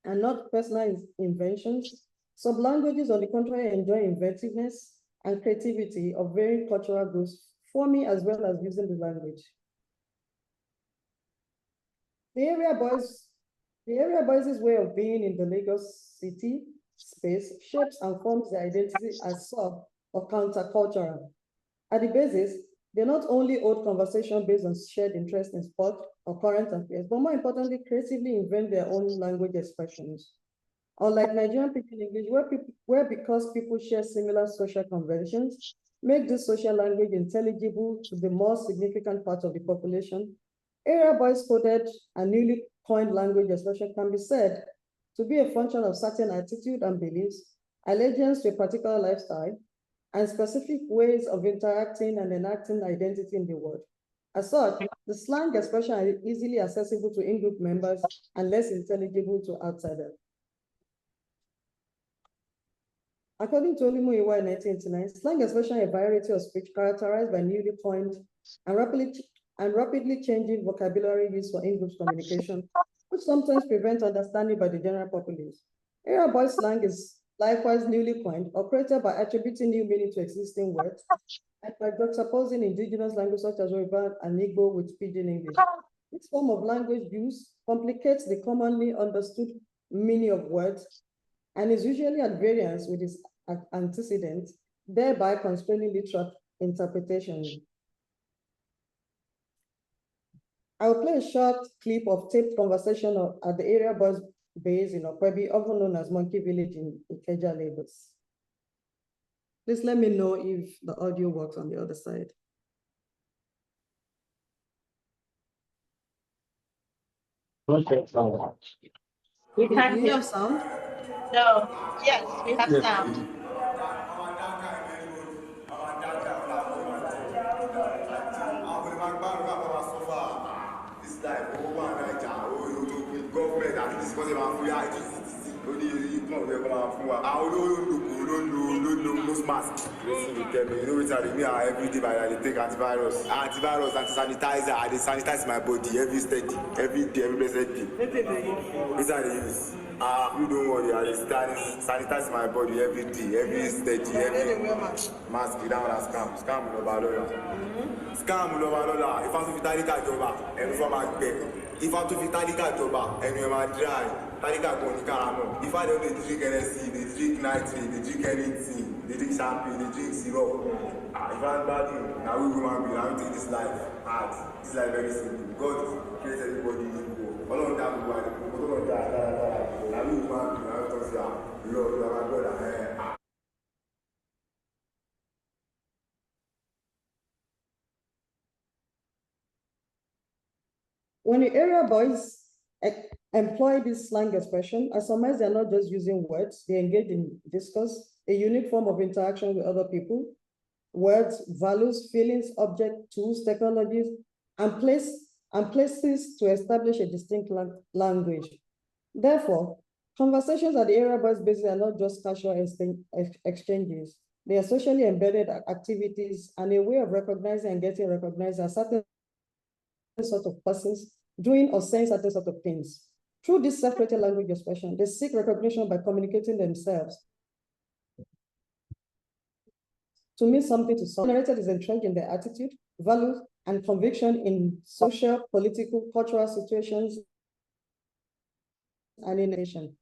and not personal inventions, sub-languages, on the contrary, enjoy inventiveness and creativity of varying cultural groups, forming as well as using the language. The area boys' way of being in the Lagos city space shapes and forms their identity as sub or countercultural. At the basis, they not only hold conversation based on shared interest in sport or current affairs, but more importantly, creatively invent their own language expressions. Unlike Nigerian Pidgin English, where because people share similar social conventions, make this social language intelligible to the more significant part of the population, area boys coded and newly coined language expression can be said to be a function of certain attitude and beliefs allegiance to a particular lifestyle, and specific ways of interacting and enacting identity in the world. As such, the slang expression is easily accessible to in-group members and less intelligible to outsiders. According to Olumuyiwa in 1989, slang expression is a variety of speech characterized by newly coined and rapidly changing vocabulary used for in-group communication, which sometimes prevent understanding by the general populace. Area boy slang is likewise newly coined or created by attributing new meaning to existing words and by juxtaposing indigenous languages such as Yoruba and Igbo with Pidgin English. This form of language use complicates the commonly understood meaning of words and is usually at variance with its antecedents, thereby constraining literal interpretation. I will play a short clip of taped conversation at the area boys base in Okwebi, often known as Monkey Village in Ikeja, Lagos. Please let me know if the audio works on the other side. We can't Do you hear. have sound? No. Yes, we have sound. Government at least because they are free only you come here come out from I no mask. Listen to tell me, you know what I mean? Every day I take antivirus, anti-sanitizer. I sanitize my body every steady, every day, every blessed day. Which I use. You don't worry, I sanitize my body every day, every steady, every mask. You don't want to scam no balola. Scam no balola. If I to Vitalika job, and from my back. If I to Vitalika job, and you are dry, Vitalika go ni karamo. If I don't drink NSC, they drink nitrate, they drink anything, they drink champagne, they drink syrup. If I'm bad, now we human being, now we take this life hard. This life very simple. God creates everybody equal. All of that we want, now we human being, now we talk say, you are my brother. When the area boys employ this slang expression, I surmise they're not just using words, they engage in discourse, a unique form of interaction with other people, words, values, feelings, objects, tools, technologies, and places to establish a distinct language. Therefore, conversations at the area boys basis are not just casual exchanges. They are socially embedded activities and a way of recognizing and getting recognized as certain sort of persons doing or saying certain sort of things. Through this self-created language expression, they seek recognition by communicating themselves to mean something to someone. Narrated is entrenched in their attitude, values, and conviction in social, political, cultural situations and in a nation.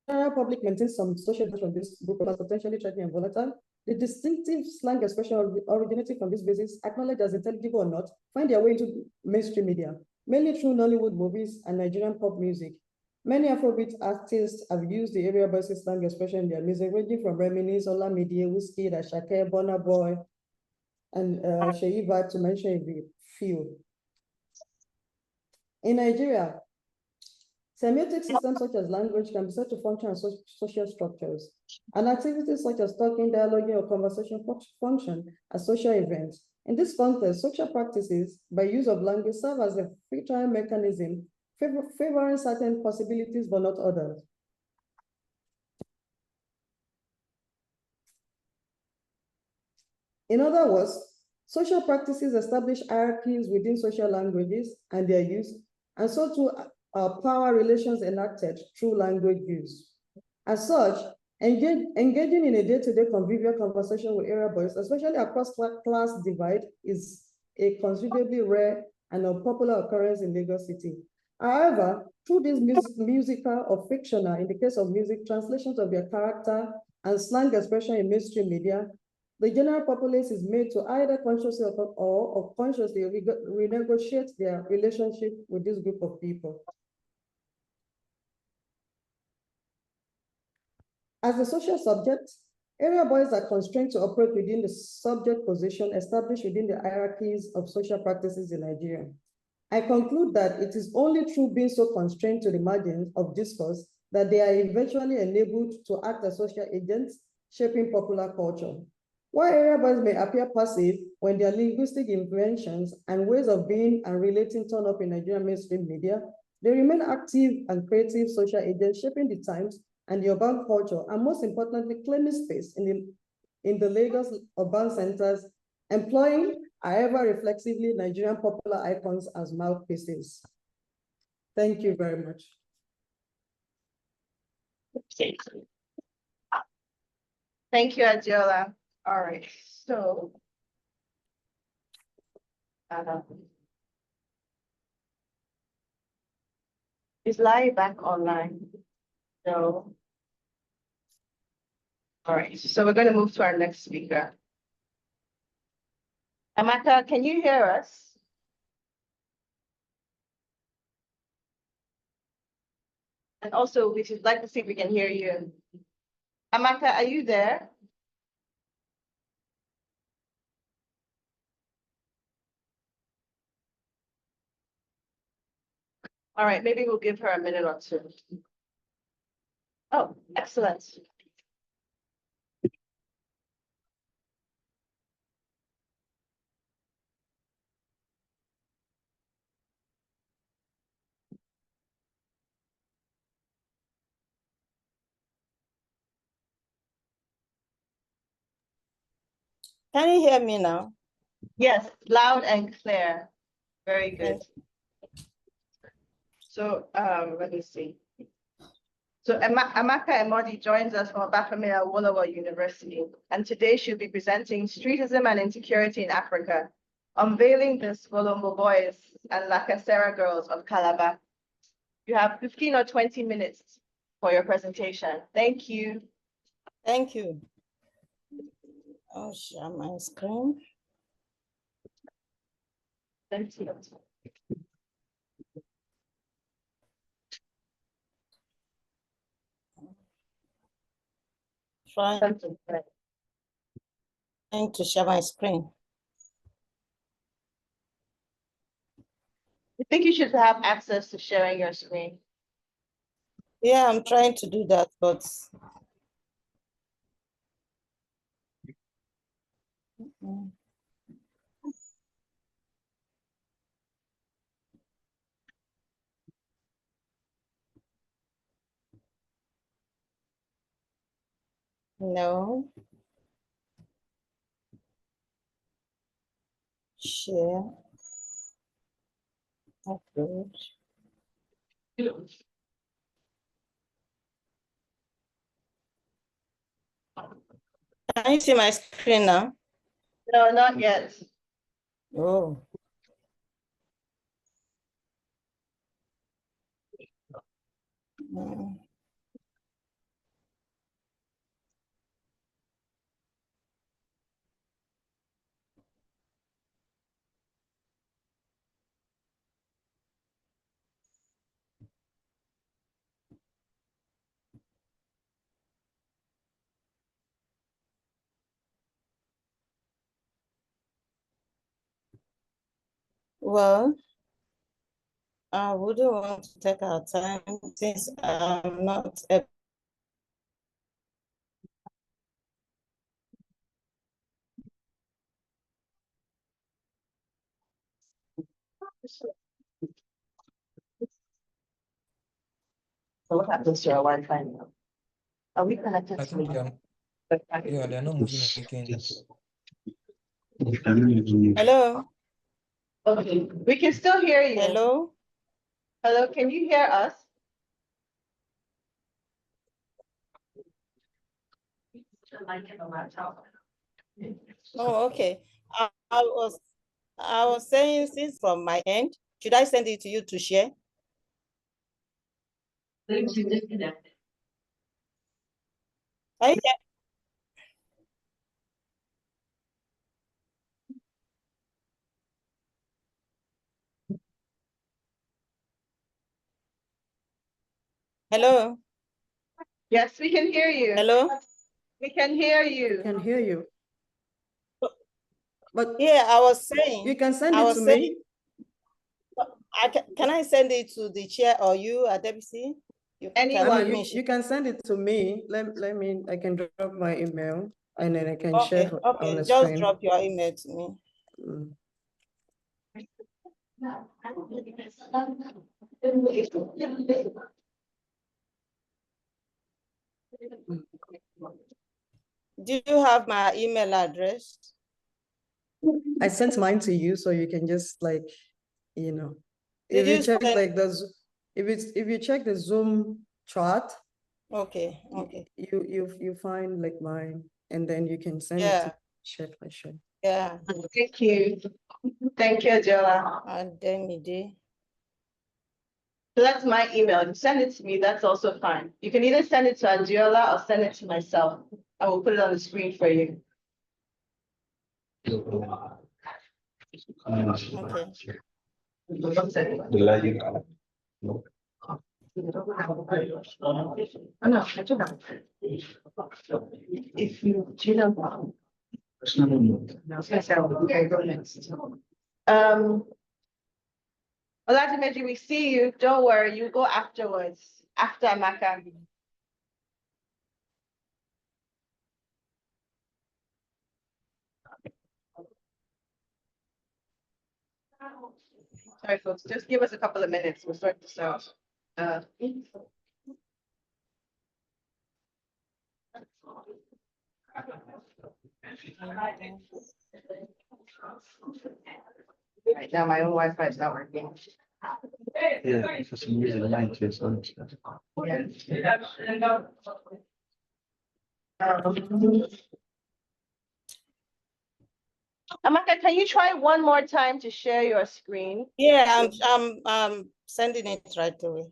The general public maintains some social from this group as potentially threatening and volatile. The distinctive slang expression originating from this basis, acknowledged as intelligible or not, find their way into mainstream media, mainly through Nollywood movies and Nigerian pop music. Many Afrobeat artists have used the area basis slang expression in their music, ranging from Reminisce, Olamide, Whiskey, Ashake, Burna Boy, and Sheyi Vibes, to mention a few. In Nigeria, semiotic systems such as language can be said to function as social structures, and activities such as talking, dialoguing, or conversation function as social events. In this context, social practices, by use of language, serve as a filtering mechanism, favoring certain possibilities but not others. In other words, social practices establish hierarchies within social languages and their use, and so too power relations enacted through language use. As such, engaging in a day-to-day convivial conversation with area boys, especially across class divide, is a considerably rare and unpopular occurrence in Lagos City. However, through this musical or fictional, in the case of music, translations of their character and slang expression in mainstream media, the general populace is made to either consciously or unconsciously renegotiate their relationship with this group of people. As a social subject, area boys are constrained to operate within the subject position established within the hierarchies of social practices in Nigeria. I conclude that it is only through being so constrained to the margins of discourse that they are eventually enabled to act as social agents, shaping popular culture. While area boys may appear passive when their linguistic inventions and ways of being and relating turn up in Nigerian mainstream media, they remain active and creative social agents shaping the times and the urban culture, and most importantly, claiming space in the Lagos urban centers, employing, however reflexively, Nigerian popular icons as mouthpieces. Thank you very much. Thank you, Adiola. All right, so. Is Lai back online? No. All right, so we're going to move to our next speaker. Amaka, can you hear us? And also, we should like to see if we can hear you. Amaka, are you there? All right, maybe we'll give her a minute or two. Oh, excellent. Can you hear me now? Yes, loud and clear. Very good. So let me see. So Amaka Emodi joins us from Obafemi Awolowo University, and today she'll be presenting Streetism and Insecurity in Africa, unveiling the Skolombo boys and Lakasera girls of Calabar. You have 15 or 20 minutes for your presentation. Thank you. Thank you. I'll share my screen. Thank you. Trying to share my screen. I think you should have access to sharing your screen. Yeah, I'm trying to do that, but no. Share. Upload. Can you see my screen now? No, not yet. Oh. Well, I wouldn't want to take our time since I'm not a So what happens to our Wi-Fi now? Are we connected I to think they're not moving again. Hello? Okay, we can still hear you. Hello? Hello, can you hear us? Oh, okay. I was saying, since from my end, should I send it to you to share? Thank you, disconnected. Hello? Yes, we can hear you. Hello? We can hear you. Can hear you. But Yeah, I was saying. you can send it to me. Can I send it to the chair or you, a deputy? Anyone. You can send it to me. Let me, I can drop my email and then I can Okay, share on okay, the just screen. drop your email to me. Mm. Do you have my email address? I sent mine to you, so you can just like, you know, Did if you you check send- like if you check the Zoom chart, Okay, okay. you find like mine, and then you can send it Yeah, to share by share. yeah. Thank you. Thank you, Adiola. And then me do. So that's my email. You send it to me, that's also fine. You can either send it to Adiola or send it to myself. I will put it on the screen for you. Okay. If you, do you know? Okay, go next. Oladimeji, we see you. Don't worry, you go afterwards, after Amaka. Sorry, folks, just give us a couple of minutes. We'll start this out. Right now, my own Wi-Fi is not working. Yeah, for some reason, mine too, so. Amaka, can you try one more time to share your screen? Yeah, I'm sending it right away.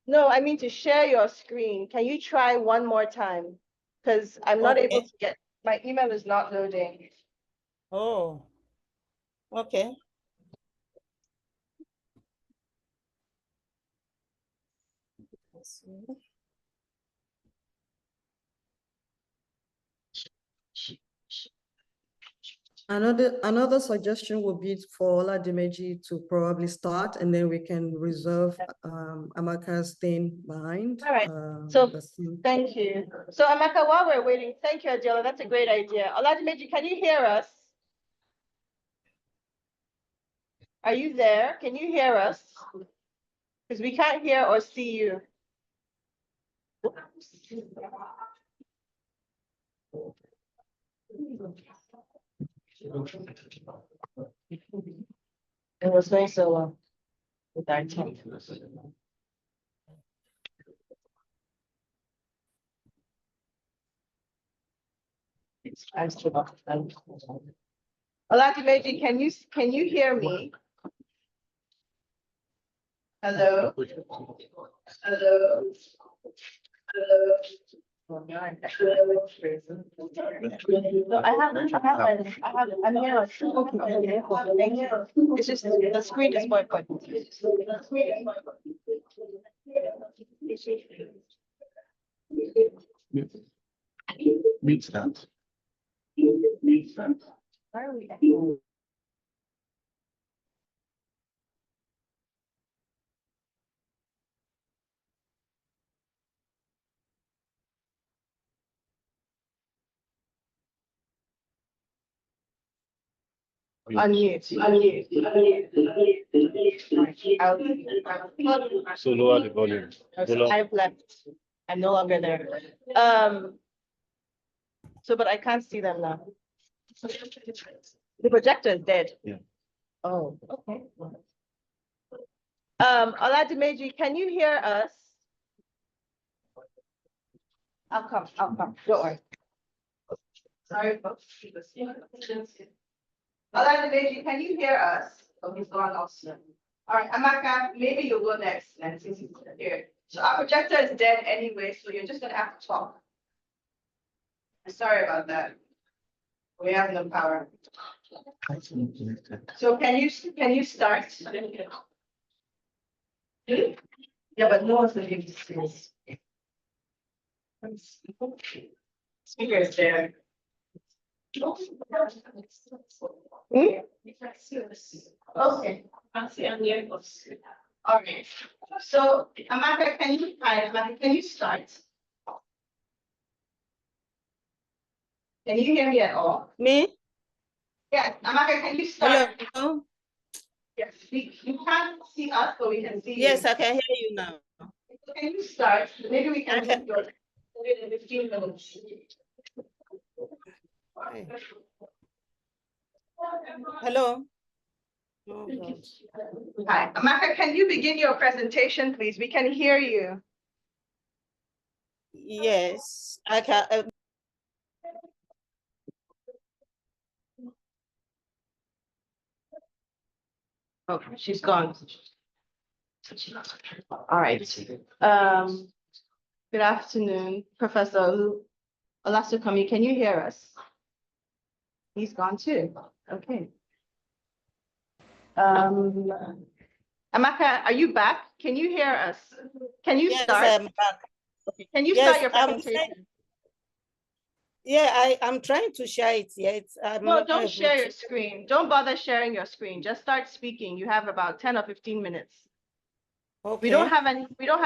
No, I mean to share your screen. Can you try one more time? Because I'm not able to get, my email is not loading. Oh, okay. Let's see. Another suggestion would be for Oladimeji to probably start, and then we can reserve Amaka's thing behind. All right. So thank you. So Amaka, while we're waiting, thank you, Adiola. That's a great idea. Oladimeji, can you hear us? Are you there? Can you hear us? Because we can't hear or see you. It was going so well with our team. Oladimeji, can you hear me? Hello? Hello? Hello? No, I'm here. Thank you. It's just the screen is quite good. Meets that. Why are we echoing? Unmute. So lower the volume. I've left. I'm no longer there. So, but I can't see them now. The projector is dead. Yeah. Oh, okay. Oladimeji, can you hear us? I'll come, don't worry. Sorry, folks. Oladimeji, can you hear us? Oh, he's gone also. All right, Amaka, maybe you'll go next then, since he's here. So our projector is dead anyway, so you're just gonna have to talk. Sorry about that. We have no power. So can you start? Yeah, but no one's gonna give you space. Speaker is there. Okay. All right. So, Amaka, can you start? Can you hear me at all? Me? Yes, Amaka, can you start? Hello? Yes, you can't see us, but we can see you. Yes, I can hear you now. So can you start? Maybe we can Okay. do your 15 minutes. Hey. Hello? Oh, God. Hi, Amaka, can you begin your presentation, please? We can hear you. Yes, I can. Okay, she's gone. All right. Good afternoon, Professor Olasukami. Can you hear us? He's gone too. Okay. Amaka, are you back? Can you hear us? Can you Yes, start? I'm back. Okay. Can you Yes, start your I'm presentation? I'm trying to share it yet. No, don't share your screen. Don't bother sharing your screen. Just start speaking. You have about 10 or 15 minutes. Okay. We don't have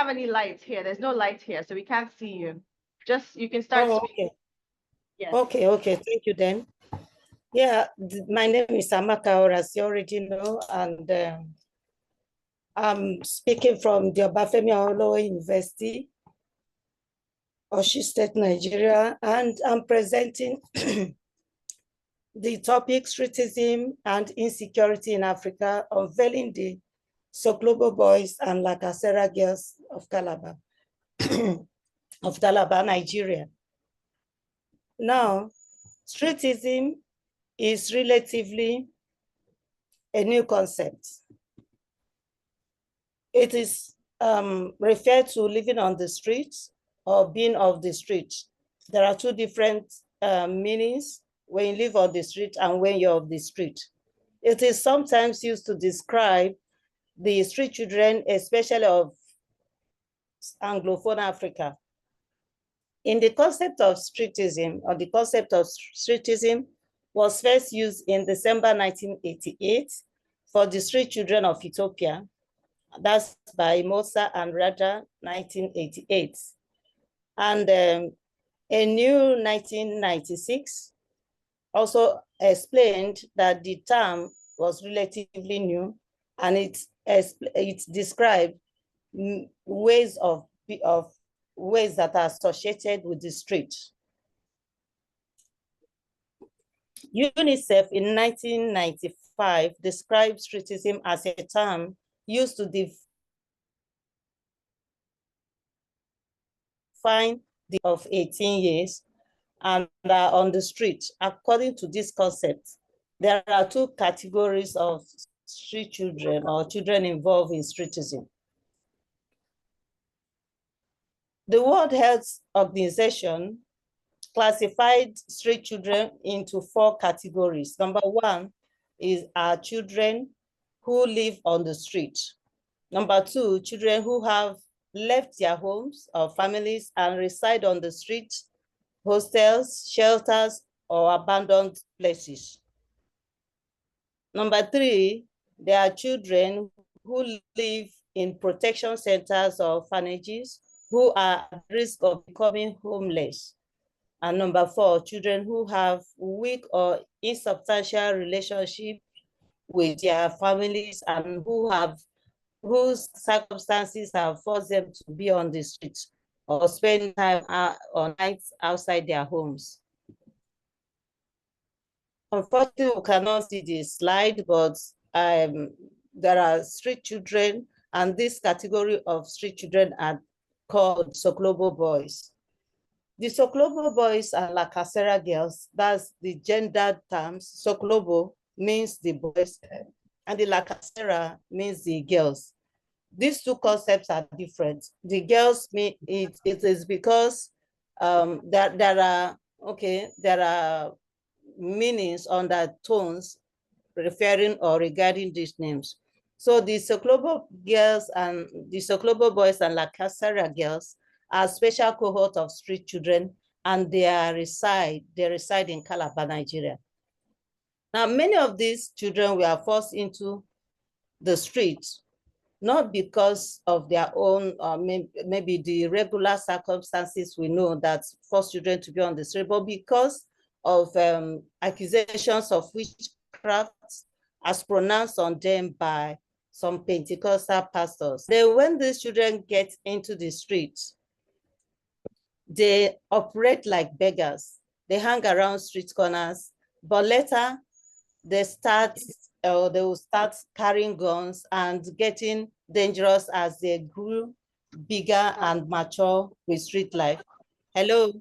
any lights here. There's no light here, so we can't see you. Just you can start speaking. Okay. Yes. Okay. Thank you then. Yeah, my name is Amaka, as you already know, and I'm speaking from the Obafemi Awolowo University, Osun State, Nigeria, and I'm presenting the topic Streetism and Insecurity in Africa, unveiling the Soklobo boys and Lakasera girls of Calabar, Nigeria. Now, streetism is relatively a new concept. It is referred to living on the streets or being of the street. There are two different meanings when you live on the street and when you're of the street. It is sometimes used to describe the street children, especially of Anglophone Africa. In the concept of streetism, or the concept of streetism was first used in December 1988 for the street children of Ethiopia. That's by Mosa and Raja, 1988. And a new 1996 also explained that the term was relatively new, and it described ways that are associated with the street. UNICEF in 1995 described streetism as a term used to define the of 18 years and are on the street. According to this concept, there are two categories of street children or children involved in streetism. The World Health Organization classified street children into 4 categories. Number 1 are children who live on the street. Number 2, children who have left their homes or families and reside on the street, hostels, shelters, or abandoned places. Number 3, there are children who live in protection centers or orphanages who are at risk of becoming homeless. And number 4, children who have weak or insubstantial relationship with their families and whose circumstances have forced them to be on the streets or spend time or nights outside their homes. Unfortunately, we cannot see this slide, but there are street children, and this category of street children are called Soklobo boys. The Soklobo boys and Lakasera girls, that's the gendered terms. Soklobo means the boys, and the Lakasera means the girls. These two concepts are different. The girls mean it is because there are meanings undertones referring or regarding these names. So the Soklobo girls and the Soklobo boys and Lakasera girls are a special cohort of street children, and they reside in Calabar, Nigeria. Now, many of these children were forced into the streets, not because of their own, maybe the regular circumstances we know that force children to be on the street, but because of accusations of witchcraft as pronounced on them by some Pentecostal pastors. Then when these children get into the streets, they operate like beggars. They hang around street corners, but later they will start carrying guns and getting dangerous as they grew bigger and mature with street life. Hello?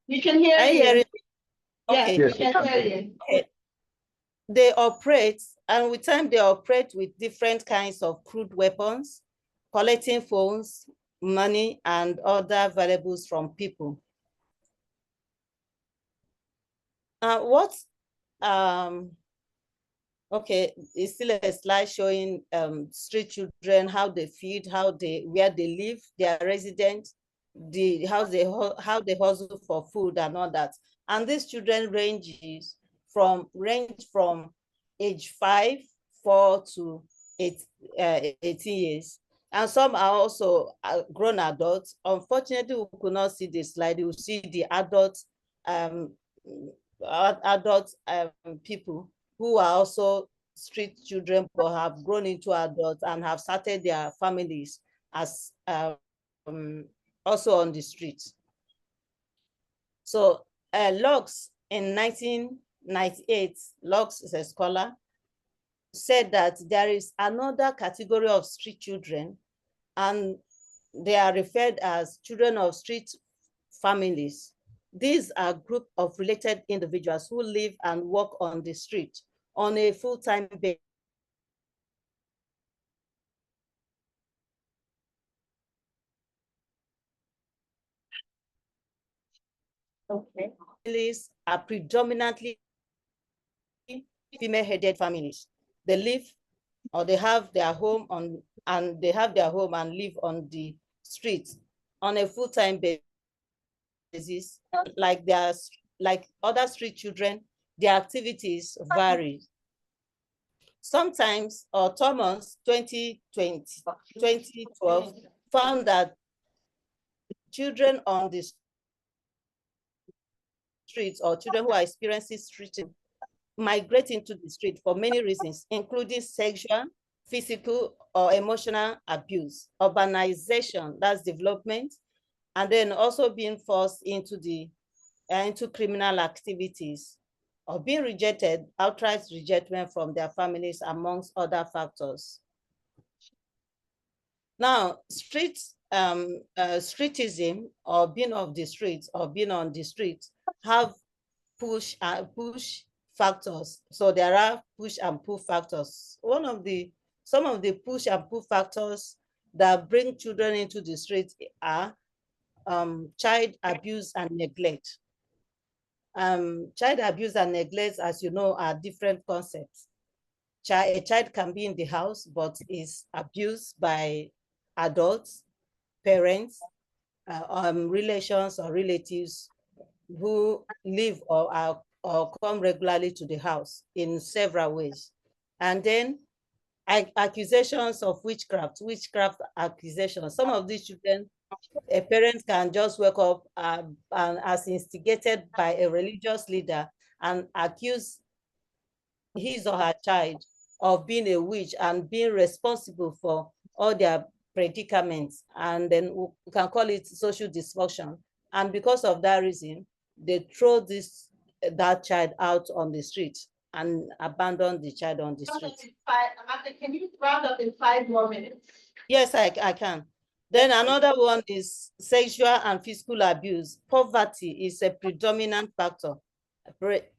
You can hear Are you you. hearing me? Yes, Okay. we can hear you. Okay. They operate, and with time they operate with different kinds of crude weapons, collecting phones, money, and other valuables from people. Okay, it's still a slide showing street children, how they feed, where they live, their residence, how they hustle for food and all that. And these children range from age 5, 4 to 18 years. And some are also grown adults. Unfortunately, we could not see the slide. You will see the adult people who are also street children but have grown into adults and have started their families as also on the streets. So Lux in 1998, Lux is a scholar, said that there is another category of street children, and they are referred as children of street families. These are a group of related individuals who live and work on the street on a full-time basis. Okay. Families are predominantly female-headed families. They live or they have their home and live on the streets on a full-time basis. Like other street children, their activities vary. Sometimes, Thomas 2012 found that children on the streets or children who are experiencing street migrate into the street for many reasons, including sexual, physical, or emotional abuse, urbanization, that's development, and then also being forced into criminal activities, or being rejected, outright rejection from their families, amongst other factors. Now, streetism or being of the streets or being on the streets have push factors. So there are push and pull factors. Some of the push and pull factors that bring children into the streets are child abuse and neglect. Child abuse and neglect, as you know, are different concepts. A child can be in the house, but is abused by adults, parents, relations or relatives who live or come regularly to the house in several ways. And then accusations of witchcraft accusations. Some of these children, a parent can just wake up and as instigated by a religious leader and accuse his or her child of being a witch and being responsible for all their predicaments, and then we can call it social dysfunction. And because of that reason, they throw that child out on the street and abandon the child on the street. Can you round up in 5 more minutes? Yes, I can. Then another one is sexual and physical abuse. Poverty is a predominant factor.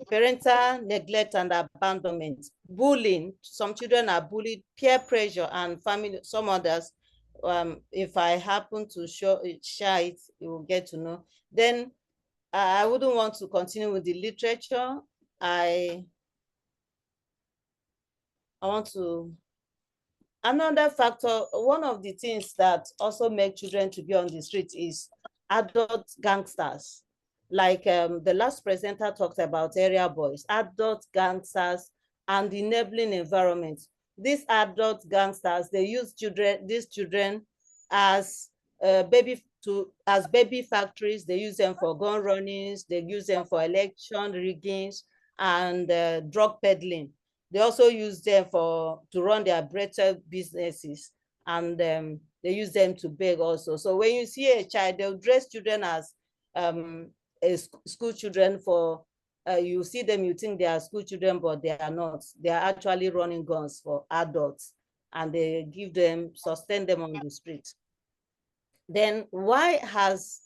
Parental neglect and abandonment. Bullying. Some children are bullied. Peer pressure and family. Some others. If I happen to share it, you will get to know. Then I wouldn't want to continue with the literature. I want to. Another factor, one of the things that also make children to be on the street is adult gangsters. Like the last presenter talked about area boys, adult gangsters and enabling environments. these adult gangsters, they use these children as baby factories. They use them for gun runnings. They use them for election riggings and drug peddling. They also use them to run their breadth businesses, and they use them to beg also. So when you see a child, they'll dress children as school children for, you see them, you think they are school children, but they are not. They are actually running guns for adults, and they sustain them on the street. Then why has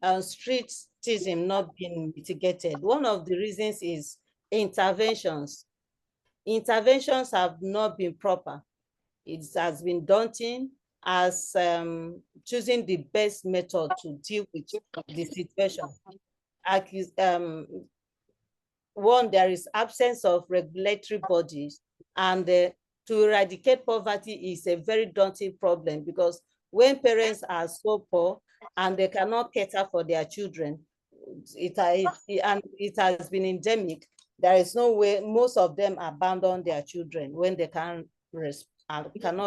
streetism not been mitigated? One of the reasons is interventions. Interventions have not been proper. It has been daunting as choosing the best method to deal with the situation. One, there is absence of regulatory bodies, and to eradicate poverty is a very daunting problem, because when parents are so poor and they cannot cater for their children, and it has been endemic. There is no way, most of them abandon their children when they cannot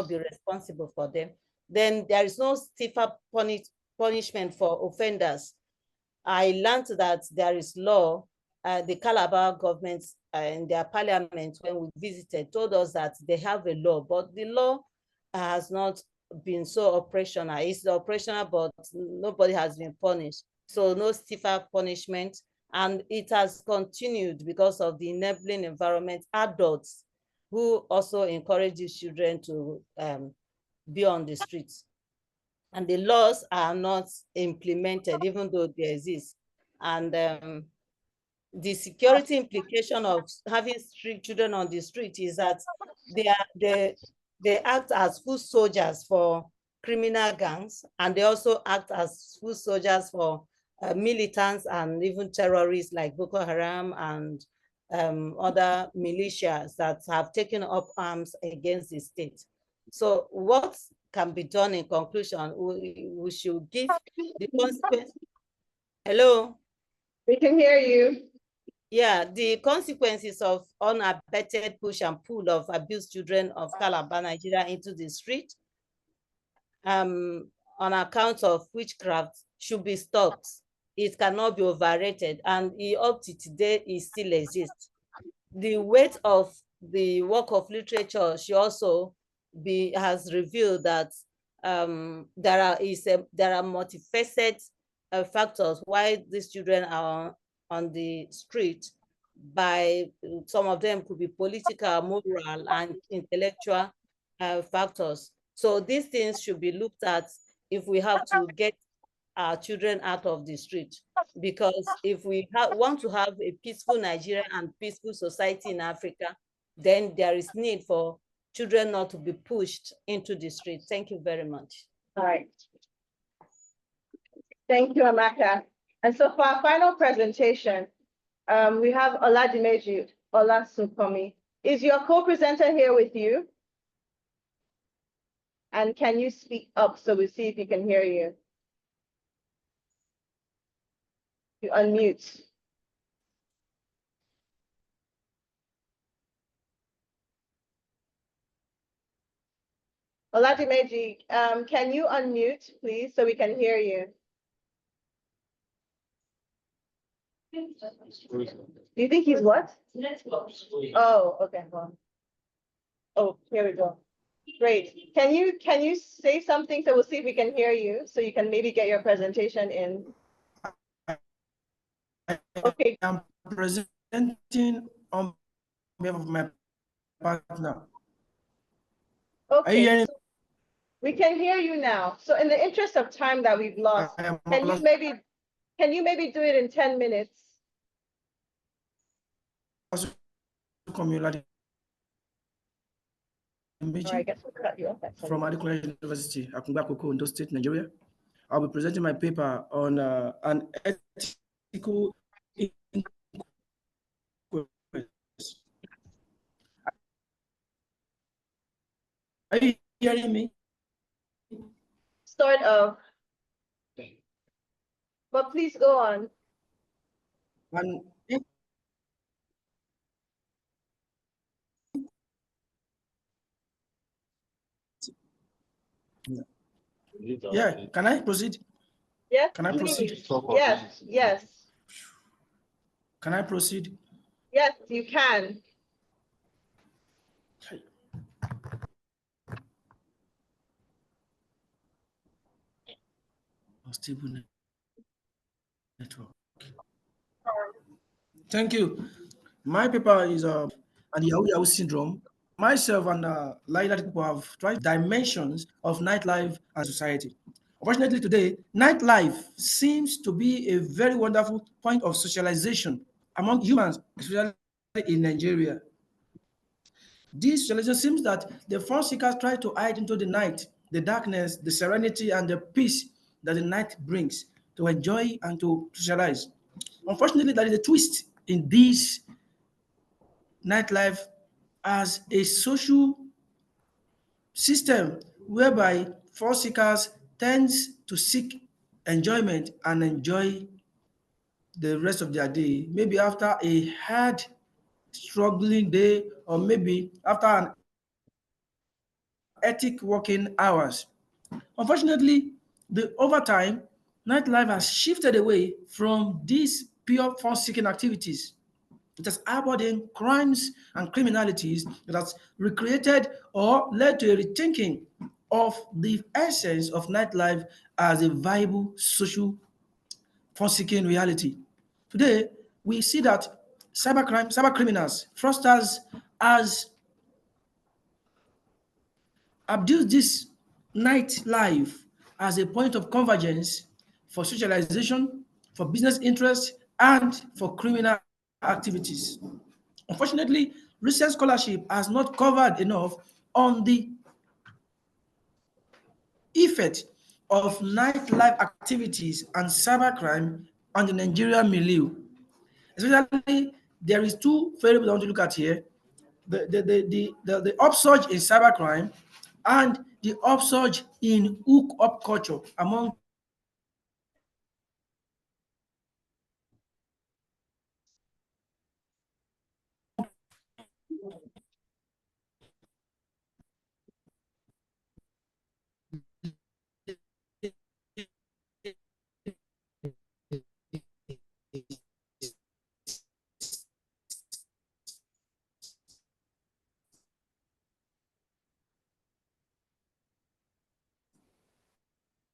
be responsible for them. Then there is no stiffer punishment for offenders. I learned that there is law. The Calabar government in their parliament, when we visited, told us that they have a law, but the law has not been so operational. It's operational, but nobody has been punished. So no stiffer punishment. And it has continued because of the enabling environment, adults who also encourage these children to be on the streets. And the laws are not implemented, even though they exist. And the security implication of having street children on the street is that they act as foot soldiers for criminal gangs, and they also act as foot soldiers for militants and even terrorists like Boko Haram and other militias that have taken up arms against the state. So what can be done in conclusion? We should give the consequence. Hello? We can hear you. Yeah, the consequences of unabated push and pull of abused children of Calabar, Nigeria into the street on account of witchcraft should be stopped. It cannot be overrated, and up to today, it still exists. The weight of the work of literature should also has revealed that there are multifaceted factors why these children are on the street. By some of them could be political, moral, and intellectual factors. So these things should be looked at if we have to get our children out of the street, because if we want to have a peaceful Nigeria and peaceful society in Africa, then there is need for children not to be pushed into the street. Thank you very much. All right. Thank you, Amaka. And so for our final presentation, we have Oladimeji Olasunkomi. Is your co-presenter here with you? And can you speak up so we see if he can hear you? You unmute. Oladimeji, can you unmute, please, so we can hear you? Do you think he's what? Oh, okay. Oh, here we go. Great. Can you say something so we'll see if we can hear you, so you can maybe get your presentation in? Okay. I'm presenting on behalf of my partner. Okay. So we can hear you now. So in the interest of time that we've lost, can you maybe do it in 10 minutes? I guess we'll cut you off from Adekunle University, Akungba Akoko, Ondo State, Nigeria. I'll be presenting my paper on an ethical Are you hearing me? Sort of. But please go on. Yeah, can I proceed? Yes, Can I proceed? please. Yes, yes, Can I proceed? yes, you can. Stable network. Thank you. My paper is and Yahoo syndrome. Myself and like people have tried dimensions of nightlife and society. Unfortunately, today, nightlife seems to be a very wonderful point of socialization among humans, especially in Nigeria. This socialization seems that the fun seekers try to hide into the night, the darkness, the serenity, and the peace that the night brings to enjoy and to socialize. Unfortunately, there is a twist in this nightlife as a social system whereby fun seekers tends to seek enjoyment and enjoy the rest of their day, maybe after a hard struggling day or maybe after an hectic working hours. Unfortunately, the over time, nightlife has shifted away from these pure fun-seeking activities. It has harbored in crimes and criminalities that has recreated or led to a rethinking of the essence of nightlife as a viable social fun-seeking reality. Today, we see that cybercrime, cyber criminals, fraudsters, has abused this nightlife as a point of convergence for socialization, for business interests, and for criminal activities. Unfortunately, recent scholarship has not covered enough on the effect of nightlife activities and cybercrime on the Nigerian milieu. Especially, there is two variables I want to look at here: the upsurge in cybercrime and the upsurge in hook-up culture among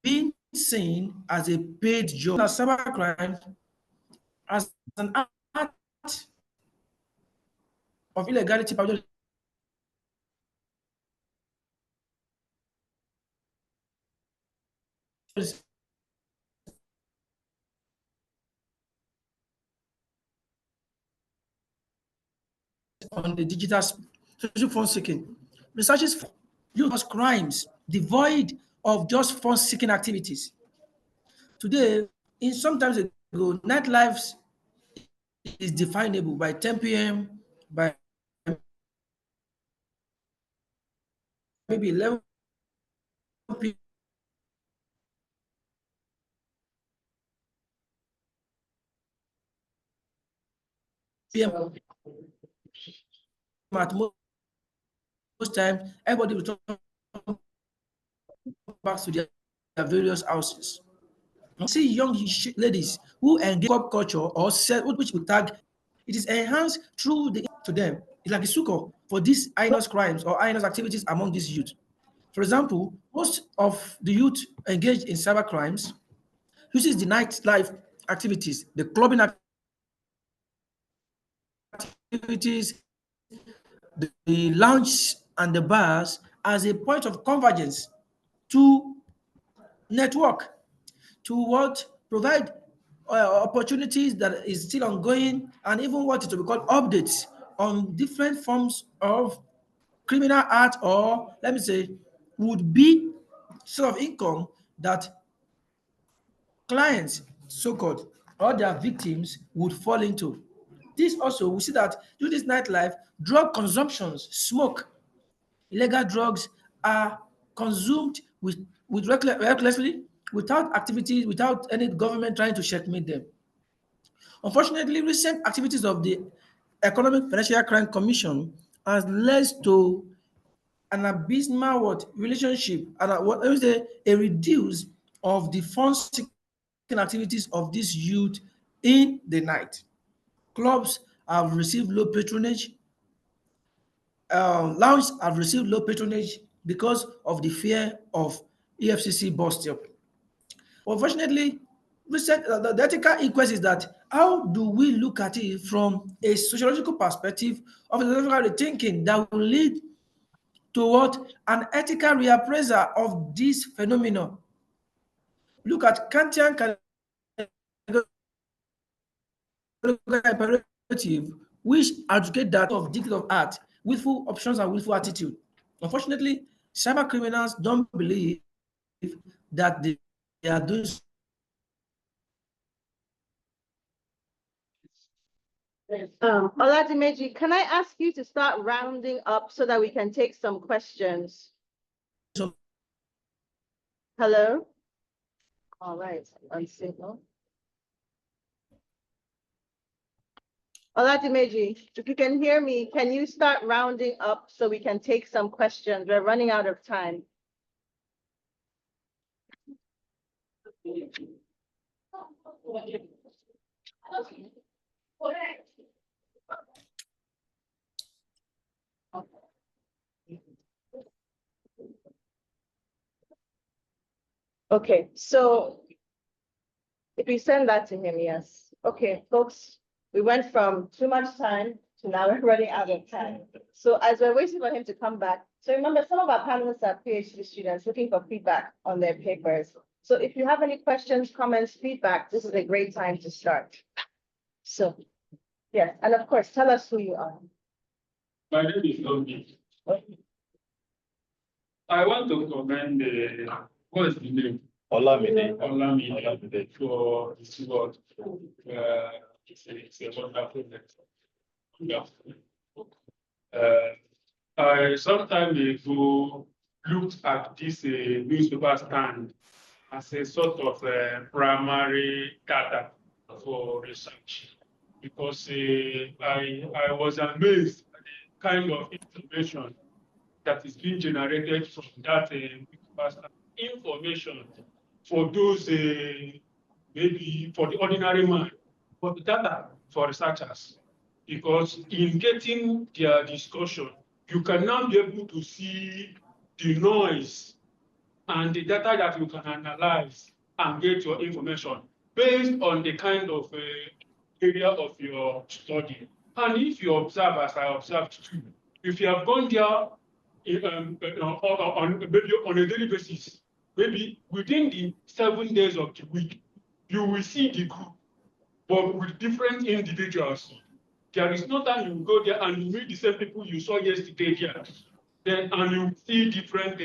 being seen as a paid job. Now, cybercrime as an act of illegality on the digital social fund seeking. Researchers use crimes devoid of just fund seeking activities. Today, in sometimes ago, nightlife is definable by 10 p.m., by maybe 11 p.m. At most times, everybody will turn back to their various houses. I see young ladies who engage pop culture or sell, which we tag, it is enhanced through the to them. It's like a succor for these heinous crimes or heinous activities among these youth. For example, most of the youth engaged in cyber crimes uses the nightlife activities, the clubbing activities, the lounge and the bars as a point of convergence to network, to what provide opportunities that is still ongoing, and even what is to be called updates on different forms of criminal art, or let me say would be sort of income that clients, so-called, or their victims would fall into. This also, we see that during this nightlife, drug consumptions, smoke, illegal drugs are consumed with recklessly, without activities, without any government trying to checkmate them. Unfortunately, recent activities of the Economic Financial Crime Commission has led to an abysmal what relationship and what I would say a reduce of the fun-seeking activities of this youth in the night. Clubs have received low patronage. Lounges have received low patronage because of the fear of EFCC bust up. Unfortunately, the ethical inquest is that how do we look at it from a sociological perspective of a sociological thinking that will lead toward an ethical reappraisal of this phenomenon. Look at Kantian imperative, which advocate that of dictate of art, willful options and willful attitude. Unfortunately, cyber criminals don't believe that they are doing Oladimeji, can I ask you to start rounding up so that we can take some questions? so. Hello? All right, unstable. Oladimeji, if you can hear me, can you start rounding up so we can take some questions? We're running out of time. Okay, so if we send that to him, yes. Okay, folks, we went from too much time to now we're running out of time. So as we're waiting for him to come back, so remember some of our panelists are PhD students looking for feedback on their papers. So if you have any questions, comments, feedback, this is a great time to start. So, yes, and of course, tell us who you are. My name is Logi. I want to commend what is the name? Olamide. Olamide for his work. It's a wonderful thing. I some time ago looked at this newspaper stand as a sort of primary data for research because I was amazed at the kind of information that is being generated from that information for those maybe for the ordinary man, but the data for researchers. Because in getting their discussion, you can now be able to see the noise and the data that you can analyze and get your information based on the kind of area of your study. And if you observe, as I observed too, if you have gone there maybe on a daily basis, maybe within the 7 days of the week, you will see the group, but with different individuals. There is no time you go there and you meet the same people you saw yesterday here, and you see different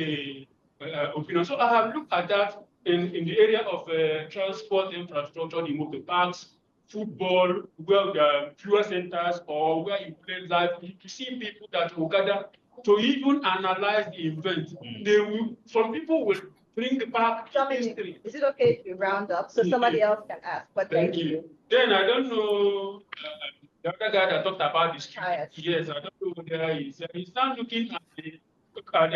opinions. So I have looked at that in the area of transport infrastructure, the movie parks, football, where there are fewer centers, or where you play live. You see people that will gather to even analyze the event. They will. Some people will bring back history. Is it okay if we round up so somebody else can ask? But thank you. Then I don't know. The other guy that talked about this, yes, I don't know who there is. He's now looking at the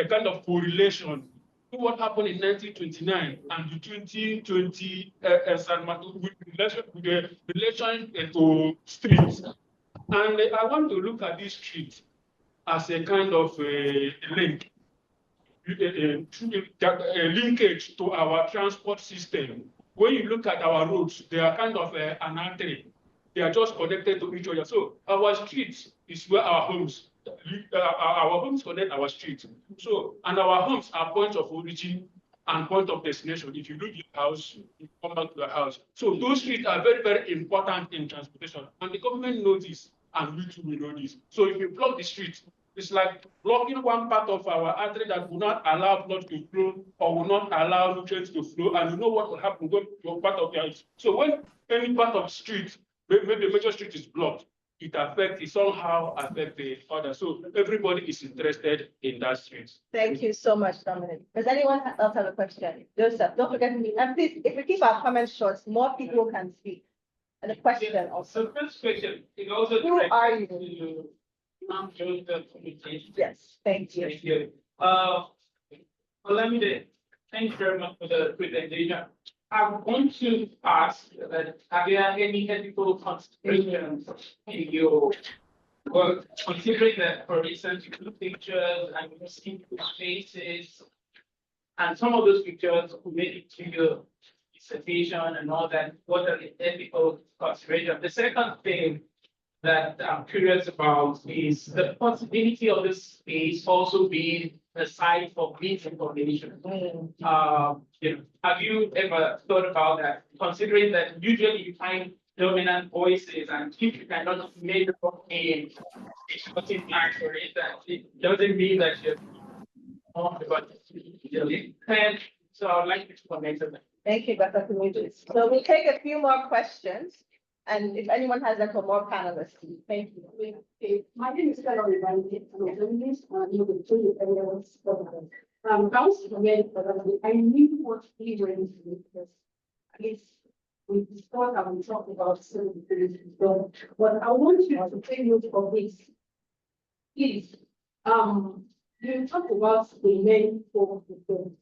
kind of correlation to what happened in 1929 and the 2020 San Marcos with the relation to streets. And I want to look at this street as a kind of a link, a linkage to our transport system. When you look at our roads, they are kind of an artery. They are just connected to each other. So our streets is where our homes connect our streets. So, and our homes are points of origin and point of destination. If you leave your house, you come back to the house. So those streets are very, very important in transportation. And the government knows this, and we too will know this. So if you block the streets, it's like blocking one part of our artery that will not allow blood to flow or will not allow nutrients to flow. And you know what will happen when your part of the house. So when any part of the street, maybe a major street is blocked, it somehow affects the other. So everybody is interested in that street. Thank you so much, Dominic. Does anyone else have a question? Joseph, don't forget me. And please, if we keep our comments short, more people can speak. And a question also. So first question, it also who are you? I'm Joseph. Yes, thank you. Thank you. Olamide, thank you very much for the presentation. I want to ask that are there any ethical considerations in your work, considering that, for instance, you took pictures and you see faces, and some of those pictures made it to your dissertation and all that. What are the ethical considerations? The second thing that I'm curious about is the possibility of this space also being a site for misinformation. Have you ever thought about that? Considering that usually you find dominant voices, and if you cannot make a voting line for it, that it doesn't mean that you're and so I'd like you to comment on that. Thank you, Dr. Kumutis. So we'll take a few more questions. And if anyone has them for more panelists, thank you. My name is Carol Rivandi. I'm a journalist. You will tell you everyone's government. I was from America. I knew what we were into because at least we discussed and we talked about certain things. But I want you to take note of this. Please, you talked about the men for the film.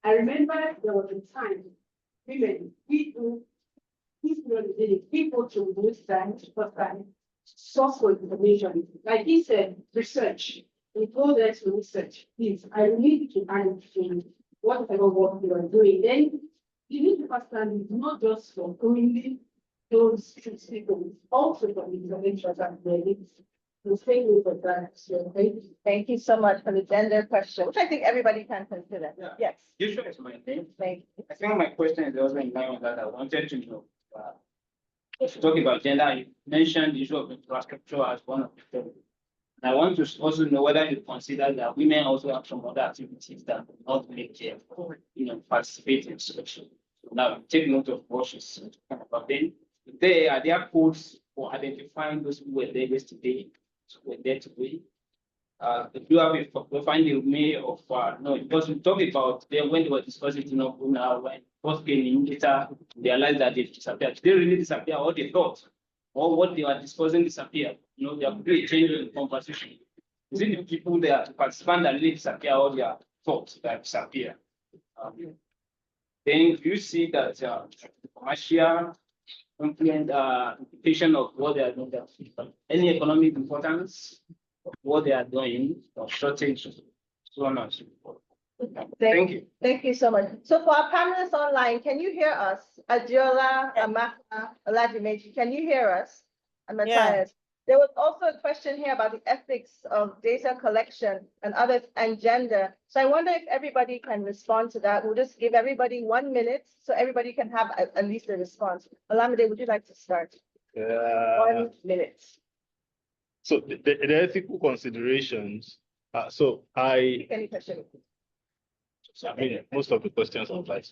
I remember there was a time women, people to understand first time source for information. Like he said, research. We told us to research. Please, I need to understand whatever work you are doing. Then you need to understand it's not just from only those people, also from interventions and their needs. Thank you so much for the gender question, which I think everybody can consider. Yeah. Yes. You should explain. Thank you. I think my question is also in line with that. I wanted to know. If you talk about gender, you mentioned the issue of infrastructure as one of the things. And I want to also know whether you consider that women also have some other activities that do not make them, participate in such. Now, take note of what she's talking about. Then, are there codes for identifying those who were there yesterday, who were there today? If you have we find a way of no, because we talked about them when they were discussing when first came in later realized that they disappeared. Did they really disappear or they thought? Or what they were discussing disappeared? They are really changing the conversation. Is it the people that participant that really disappear or their thoughts that disappear? Then you see that commercial implication of what they are doing, any economic importance of what they are doing, or shortage, so on and so forth. Thank you. Thank you so much. So for our panelists online, can you hear us? Adiola, Amaka, Olajimeji, can you hear us? And Matthias. There was also a question here about the ethics of data collection and gender. So I wonder if everybody can respond to that. We'll just give everybody 1 minute so everybody can have at least a response. Olamide, would you like to start? 1 minute. So the ethical considerations. Any question? Most of the questions are like,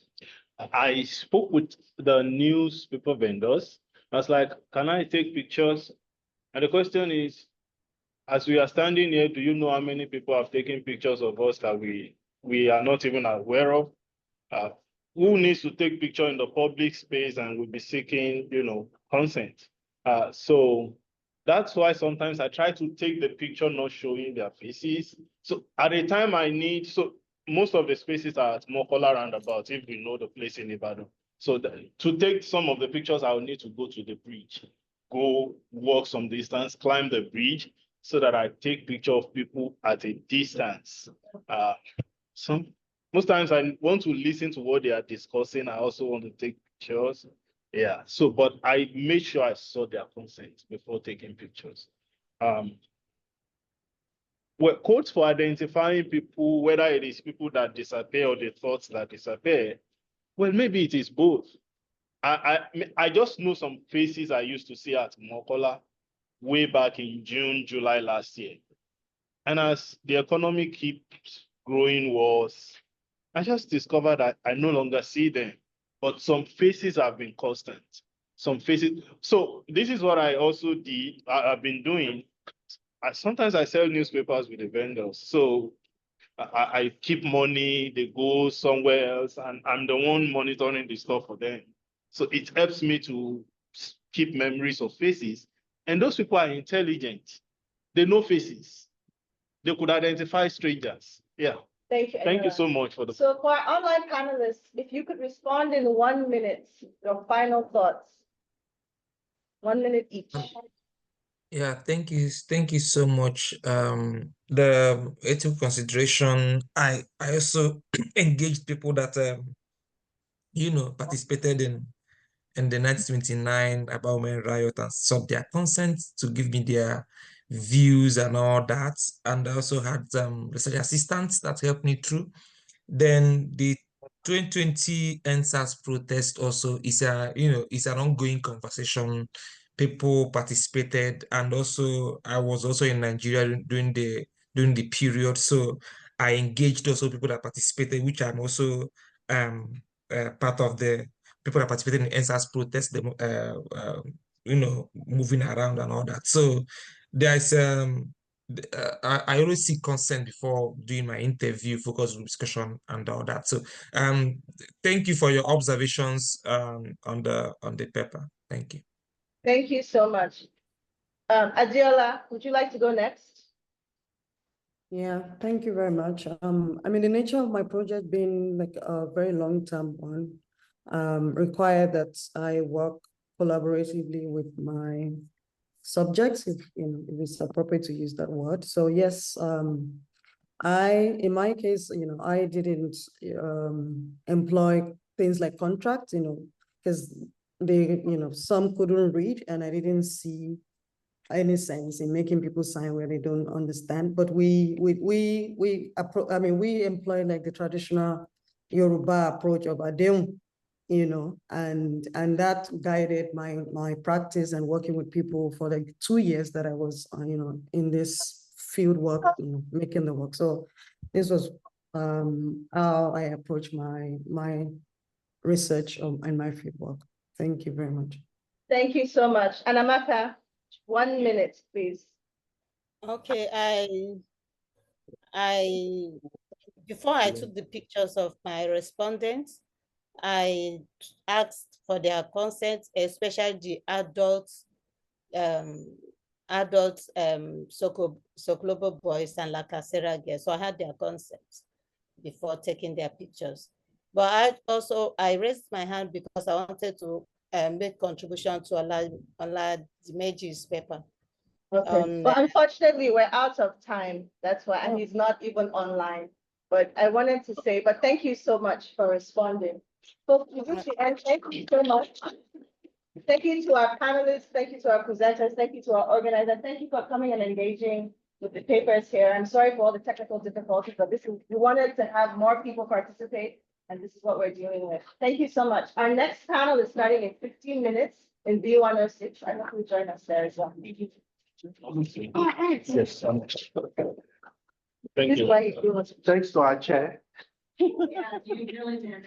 I spoke with the newspaper vendors. I was like, can I take pictures? And the question is, as we are standing here, do you know how many people have taken pictures of us that we are not even aware of? Who needs to take picture in the public space and will be seeking, consent? So that's why sometimes I try to take the picture not showing their faces. So at the time most of the spaces are at Mokola roundabout, if we know the place in Ibadan. So to take some of the pictures, I will need to go to the bridge, go walk some distance, climb the bridge, so that I take picture of people at a distance. Most times I want to listen to what they are discussing. I also want to take pictures. Yeah. So, but I made sure I saw their consent before taking pictures. Well, codes for identifying people, whether it is people that disappear or the thoughts that disappear, well, maybe it is both. I just know some faces I used to see at Mokola way back in June, July last year. And as the economy keeps growing worse, I just discovered that I no longer see them. But some faces have been constant. Some faces. So this is what I also did. I've been doing. Sometimes I sell newspapers with the vendors. So I keep money, they go somewhere else, and I'm the one monitoring the stuff for them. So it helps me to keep memories of faces. And those people are intelligent. They know faces. They could identify strangers. Yeah. Thank you. Thank you Adiola. so much for the. So for our online panelists, if you could respond in 1 minute, your final thoughts. 1 minute each. Yeah, thank you so much. The ethical consideration, I also engaged people that participated in the 1929 about women riot and sought their consent to give me their views and all that. And I also had research assistants that helped me through. Then the 2020 NSAS protest also is is an ongoing conversation. People participated, and also I was also in Nigeria during the period, so I engaged also people that participated, which I'm also part of the people that participated in NSAS protest, moving around and all that. So there's I always seek consent before doing my interview, focus group discussion, and all that. So, thank you for your observations on the paper. Thank you. Thank you so much. Adiola, would you like to go next? Yeah, thank you very much. I mean, the nature of my project being like a very long-term one, required that I work collaboratively with my subjects, if it's appropriate to use that word. So yes, in my case, I didn't employ things like contracts, because some couldn't read, and I didn't see any sense in making people sign where they don't understand. But we employ like the traditional Yoruba approach of adem, and that guided my practice and working with people for like 2 years that I was in this field work, making the work. So this was how I approach my research and my field work. Thank you very much. Thank you so much. Anamaka, 1 minute, please. Okay, before I took the pictures of my respondents, I asked for their consent, especially the adults, Sokolobo boys and Lakasera girls. So I had their consent before taking their pictures. But I raised my hand because I wanted to make contribution to Oladimeji's paper. Okay. But unfortunately, we're out of time. That's why, and he's not even online. But I wanted to say, but thank you so much for responding. So we reach the end. Thank you so much. Thank you to our panelists. Thank you to our presenters. Thank you to our organizers. Thank you for coming and engaging with the papers here. I'm sorry for all the technical difficulties, but we wanted to have more people participate, and this is what we're dealing with. Thank you so much. Our next panel is starting in 15 minutes in B106. I hope you join us there as well. Thank you. Yes. Thank you. Thanks to our chair. Yeah, you really did.